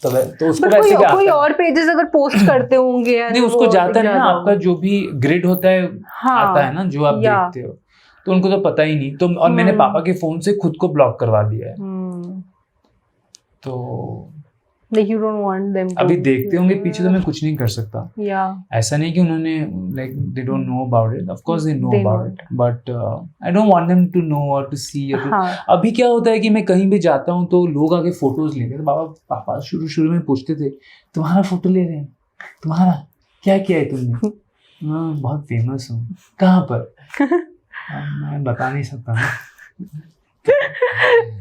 तो उसको बट वैसे क्या कोई आता है? और पेजेस अगर पोस्ट करते होंगे नहीं, उसको जाता है ना, आपका जो भी ग्रिड होता है, हाँ, आता है ना, जो आप या. देखते हो, तो उनको तो पता ही नहीं. तो और मैंने पापा के फोन से खुद को ब्लॉक करवा दिया है. तो like you don't want them to. अभी देखते होंगे पीछे, तो मैं कुछ नहीं कर सकता. Yeah. ऐसा नहीं कि उन्होंने like they don't know about it. Of course they know They about know it. But I don't want them to know or to see. Or to... हाँ. अभी क्या होता है कि मैं कहीं भी जाता हूँ तो लोग आके फोटोज लेते हैं. तो पापा शुरू में पूछते थे, तुम्हारा फोटो ले रहे हैं, तुम्हारा क्या किया है तुमने? मैं बहुत फेमस हूँ. कहाँ पर? मैं बता नहीं सकता ना.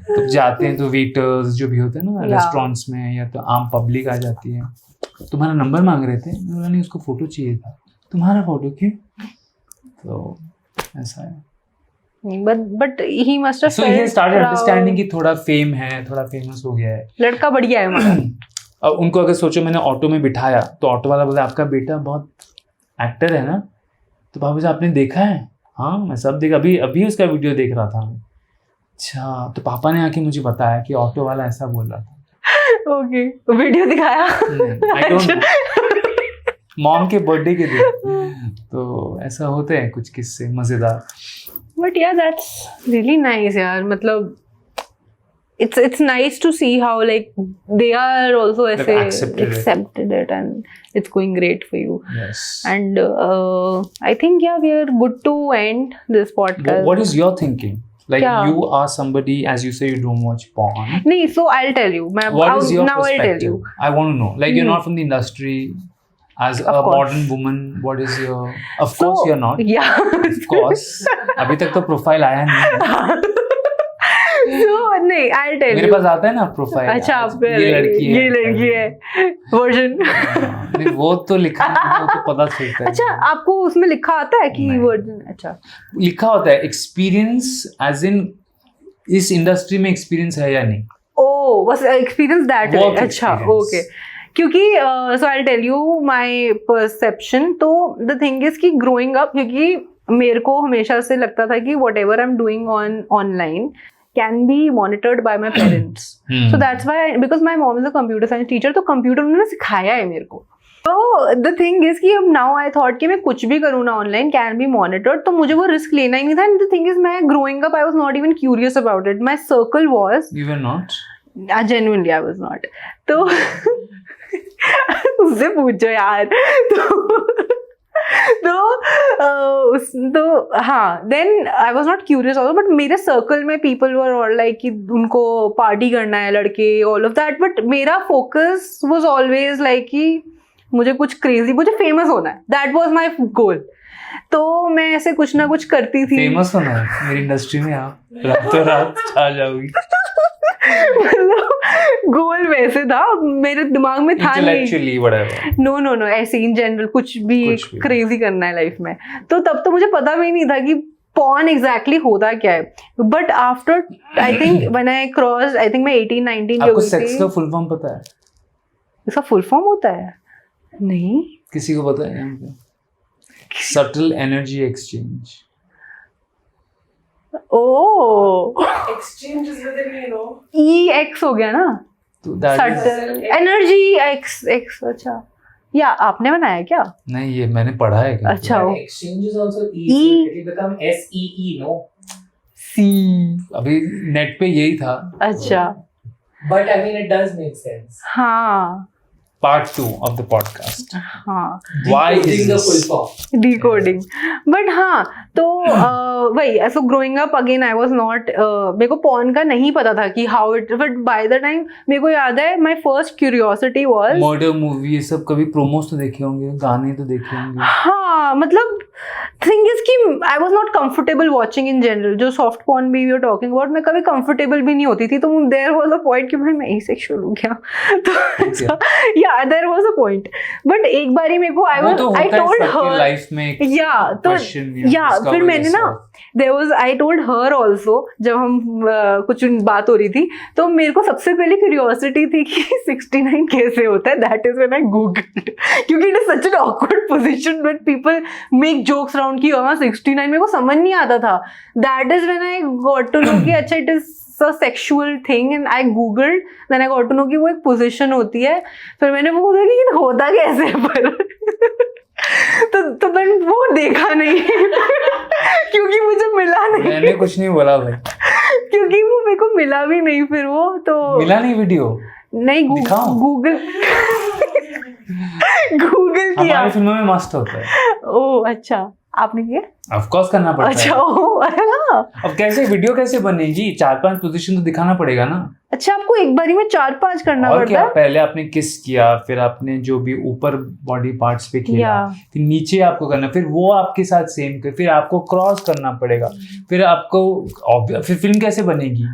तो जाते हैं तो वेटर्स जो भी होते हैं ना रेस्टोरेंट्स में, या तो आम पब्लिक आ जाती है, तुम्हारा नंबर मांग रहे थे. नहीं, उसको फोटो चाहिए था. तुम्हारा फोटो क्यों? तो ऐसा है. But he must have So he felt started proud. understanding कि थोड़ा फेम है, थोड़ा फेमस हो गया है. लड़का बढ़िया है हमारा. अब उनको अगर सोचो, मैंने ऑटो में बिठाया तो ऑटो वाला बोला, आपका बेटा बहुत एक्टर है ना? तो पापा जी, आपने देखा है? हाँ, मैं सब देखा, अभी उसका वीडियो देख रहा था. अच्छा, तो पापा ने आके मुझे बताया कि ऑटो वाला ऐसा बोल रहा था. ओके, वीडियो दिखाया. मॉम के बर्थडे के दिन। तो ऐसा होते हैं कुछ किस्से मजेदार। बट यार दैट्स रियली नाइस यार, मतलब it's nice to see how like they are also ऐसे accepted it and it's going great for you. Yes. And I think yeah, we are good to end this podcast. What is your thinking? Like Yeah. you are somebody, as you say, you don't watch porn. No, so I'll tell you. What is your now I'll perspective? tell you. I want to know. Like you're not from the industry. As Of a course. modern woman, what is your? Of course you're not. Yeah. Of course. अभी तक तो profile आया नहीं। So नहीं, I'll tell मेरे you. पास आता है ना प्रोफाइल। अच्छा आपको ये लड़की है। ये लड़की है वर्जन। नहीं वो तो लिखा नहीं, वो तो पता चलता है। अच्छा आपको उसमें लिखा आता है कि नहीं। वर्जन? अच्छा लिखा होता है एक्सपीरियंस, एज इन इस इंडस्ट्री में एक्सपीरियंस है या नहीं। ओ बस एक्सपीरियंस दैट Work अच्छा experience. ओके। क्योंकि so I tell you my perception. तो द थिंग इज कि ग्रोइंग अप, क्योंकि मेरे को हमेशा से लगता था कि whatever I am doing online can be monitored by my parents. So that's why, because my mom is a computer science teacher, तो कंप्यूटर उन्होंने सिखाया है मेरे को। तो द थिंग इज कि अब नाउ आई थॉट कि मैं कुछ भी करूँ ना ऑनलाइन कैन बी मॉनिटर्ड, तो मुझे वो रिस्क लेना ही नहीं था। एंड द थिंग इज मैं growing up I was not even curious about it. My circle was You were not. Genuinely I was not. तो उससे पूछो यार। तो हाँ, then I was not curious also, but मेरे सर्कल में पीपल वर ऑल लाइक कि उनको पार्टी करना है लड़के, ऑल ऑफ दैट। बट मेरा फोकस वॉज ऑलवेज लाइक कि मुझे कुछ क्रेजी, मुझे फेमस होना है, दैट वॉज माई गोल। तो मैं ऐसे कुछ ना कुछ करती थी। फेमस होना है मेरी इंडस्ट्री में, आप रातों रात आ जाओगी। मतलब गोल वैसे था, मेरे दिमाग में था नहीं। Intellectually, whatever. नो ऐसे इन जनरल कुछ भी क्रेजी करना है लाइफ में। तो तब तो मुझे पता भी नहीं था कि पॉर्न एग्जैक्टली होता क्या है। But after I think when I cross, I think मैं 18-19 की हो आपको गई सेक्स थी। का फुल फॉर्म पता है? इसका फुल फॉर्म होता है? नहीं। किसी को पता है यहाँ पे? Subtle energy exchange. O Exchange is within, you know. EX हो गया ना, तो that is- subtle energy x. अच्छा, या आपने बनाया क्या? नहीं, ये मैंने पढ़ा है क्या? अच्छा And वो exchange is also E, E. so it will become SEE, no? सी। अभी नेट पे यही था। अच्छा But I mean, it does make sense. हाँ Part 2 of the podcast. हाँ Why Decoding is the this? full form. Decoding. But हाँ, तो वही सो growing up again I was not, मेरे को पॉर्न का नहीं पता था कि how it, but by the time मेरे को याद है my first curiosity was, murder movie ये सब कभी प्रोमोस तो देखे होंगे, गाने तो देखे होंगे। हाँ मतलब थिंग इज कि आई was not comfortable watching in general. जो सॉफ्ट पॉर्न भी वी आर टॉकिंग अबाउट, मैं कभी कंफर्टेबल भी नहीं होती थी। तो देयर वाज अ पॉइंट कि भाई मैं एसेक्सुअल हो गया। तो या there was a point. But एक बारी मेरे को आई टोल्ड हर लाइफ में एक या तो question, या फिर मैंने ना there was, I told her also, जब हम कुछ बात हो रही थी, तो मेरे को सबसे पहले क्यूरियोसिटी थी कि 69 कैसे होता है। That is when I googled, क्योंकि it is such an awkward position when people make jokes around कि हाँ 69, मेरे को समझ नहीं आता था। That is when I got to know कि अच्छा it is a sexual thing, and I googled, then I got to know कि वो एक पोजीशन होती है। फिर मैंने वो बोला कि होता कैसे है पर तो मैंने वो देखा नहीं क्योंकि मुझे मिला नहीं। मैंने कुछ नहीं बोला भाई, क्योंकि वो मेरे को मिला भी नहीं। फिर वो तो मिला नहीं वीडियो। नहीं दिखाओ। गूगल किया। हमारी फिल्मों में मस्त होता है। ओह अच्छा, आपने किया? ऑफ कोर्स करना पड़ता अच्छा है। ओह हाँ। अब कैसे वीडियो कैसे बनेगी? 4-5 पोजीशन तो दिखाना पड़ेगा ना। अच्छा आपको एक बारी में 4-5 करना और पड़ता क्या, है? पहले आपने किस किया, फिर आपने जो भी ऊपर बॉडी पार्ट्स पे किया, या। फिर नीचे आपको करना, फिर वो आपके साथ सेम कर, फिर आपको क्रॉस करना पड़ेगा, फिर आपको फिर फिल्म कैसे बनेगी?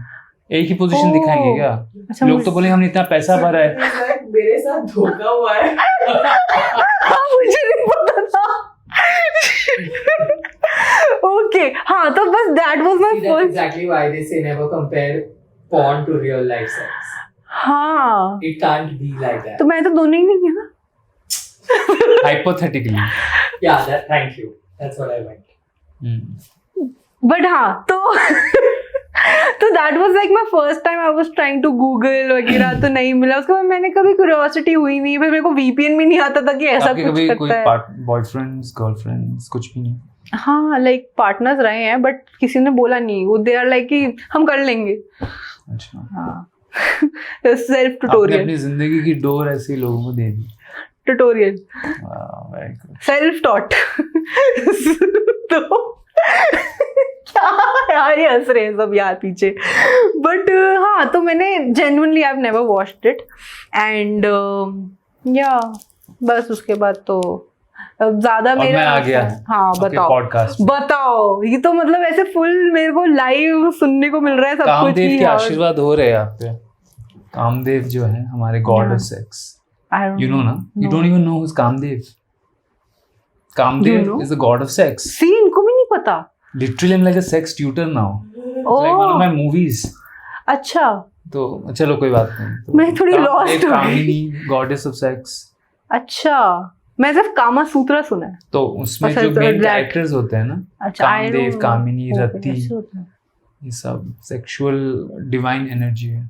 एक ही पोजीशन ओह। दिखाएंगे क्या? अच्छा, लोग तो बोले हमने इतना पैसा भरा है। मेरे साथ धोखा हुआ है। हाँ, मुझे नहीं पता था। ओके हाँ, तो बस that was my See, that's first. exactly why they say never compare porn to real life sex. हाँ It can't be like that. तो मैं तो दोनों ही नहीं किया ना। Hypothetically. Yeah, thank you. That's what I meant. But हाँ तो तो that was like my first time I was trying to Google वगैरह, तो नहीं मिला। उसके बाद मैंने कभी क्यूरियोसिटी हुई नहीं, फिर मेरे को VPN भी नहीं आता था कि ऐसा आपके कुछ कभी कोई करता है। बॉयफ्रेंड्स गर्लफ्रेंड्स कुछ भी नहीं? हाँ, लाइक पार्टनर्स रहे हैं, बट किसी ने बोला नहीं, वो दे आर लाइक कि हम कर लेंगे। अच्छा, हाँ सेल्फ आपने ट्यूटोरियल, अपनी जिंदगी की डोर ऐसे लोगों को दे दी। Tutorial, very good. Self taught. तो क्या यार, ये हंस रहे हैं सब यार पीछे, बट हाँ, तो मैंने genuinely I have never watched it and या बस उसके बाद तो ज्यादा मेरा मैं आ गया। हाँ बताओ, पॉडकास्ट बताओ, ये तो मतलब ऐसे फुल मेरे को लाइव सुनने को मिल रहा है सब कुछ। कामदेव के आशीर्वाद हो रहे हैं आप पे। कामदेव जो है हमारे god of sex, you know ना? You don't even know whose Kamdev? Kamdev is the god of sex. See, इनको भी नहीं पता। Literally I am like a sex tutor now, like one of my movies. अच्छा, तो चलो कोई बात नहीं। तो मैं थोड़ी lost हो गई। कामिनी गॉडेस ऑफ सेक्स। अच्छा, मैं सिर्फ कामा सूत्रा सुना है। तो उसमें अच्छा, जो तो मेन that- कैरेक्टर्स होते हैं ना, अच्छा, I Kamadeva, don't know. Kamini, Okay, रति, ऐसे होता है। ये सब सेक्सुअल डिवाइन एनर्जी है।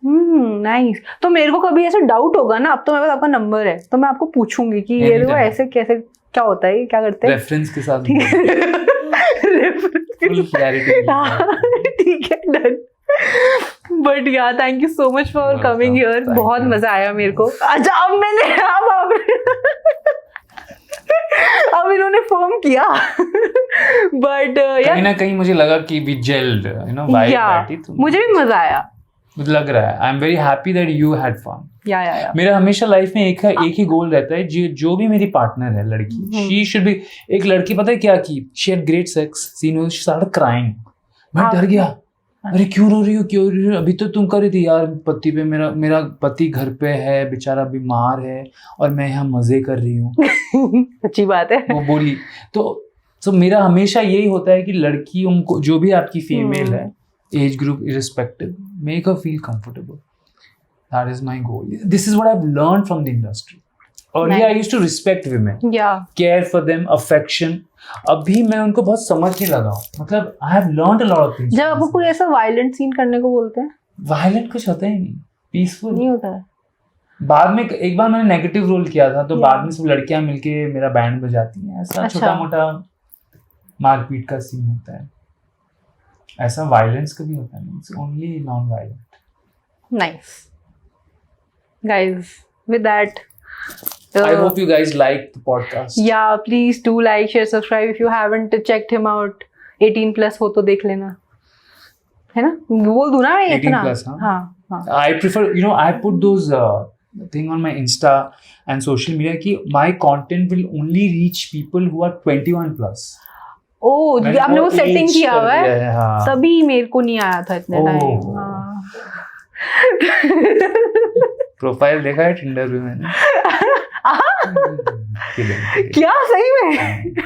नाइस। तो मेरे को कभी ऐसे डाउट होगा ना, अब तो मेरे पास आपका नंबर है, तो मैं आपको पूछूंगी कि ये देखो Anytime. ऐसे कैसे क्या होता है, ये क्या करते हैं। रेफरेंस के साथ Reference फुल क्लैरिटी। हाँ, ठीक है, डन। बट या thank you so much for Welcome. Coming here, Thank बहुत you. मजा आया मेरे को। अच्छा, अब इन्होंने फॉर्म किया, बट कहीं ना कहीं मुझे लगा कि we gelled, you know, vibe बैठी। तो मुझे भी मजा आया। मुझे लग रहा है, I am very happy that you had fun. या मेरा हमेशा लाइफ में एक ही गोल रहता है, जो भी मेरी पार्टनर है लड़की, शी शुड बी, एक लड़की पता है क्या की, she had great sex, she started crying. मैं डर गया, अरे क्यों रो रही हो, अभी तो तुम कर रही थी यार पति पे, मेरा पति घर पे है, बेचारा बीमार है और मैं यहाँ मजे कर रही हूँ। अच्छी बात है। वो बोली तो मेरा हमेशा यही होता है कि लड़कियों को, जो भी आपकी फीमेल है, age group irrespective, make her feel comfortable. That is my goal. This is what I've learned from the industry. Earlier, I used to respect women, care for them, affection. अभी मैं उनको बहुत समझने लगा हूँ, मतलब I have learned a lot of things. जब आपको कोई ऐसा वायलेंट सीन करने को बोलते हैं, वायलेंट कुछ होता ही नहीं, पीसफुल नहीं होता है। बाद में एक बार मैंने नेगेटिव रोल किया था, तो बाद में सब लड़कियां मिलके मेरा बैंड बजाती हैं, ऐसा अच्छा। छोटा मोटा मारपीट का सीन होता है, ऐसा वायलेंस कभी होता नहीं, it's only non violent. Nice guys, with that I hope you guys liked the podcast. yeah, please do like, share, subscribe if you haven't checked him out. 18 plus हो तो देख लेना, है ना? बोल दूँ ना मैं 18 इतना? plus, हाँ? हाँ। I prefer, you know, I put those thing on my Insta and social media कि my content will only reach people who are 21 plus. ओह, मैंने आपने वो age सेटिंग किया कर हुआ दिया है, हाँ। तभी मेरे को नहीं आया था इतने टाइम। ओह। हाँ। प्रोफाइल देखा है टिंडर पे मैंने। Kidding. क्या सही में?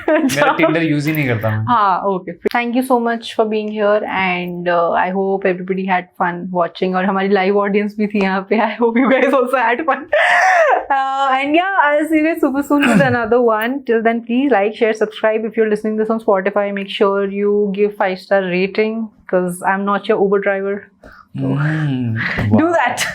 मेरा टिंडर यूज ही नहीं करता मैं। हाँ, okay. Thank you so much for being here and I hope everybody had fun watching, और हमारी live audience भी थी यहाँ पे. I hope you guys also had fun. And yeah, I'll see you guys super soon with another one. Till then, please like, share, subscribe. If you're listening to this on Spotify, make sure you give 5-star rating because I'm not your Uber driver. Wow. Do that.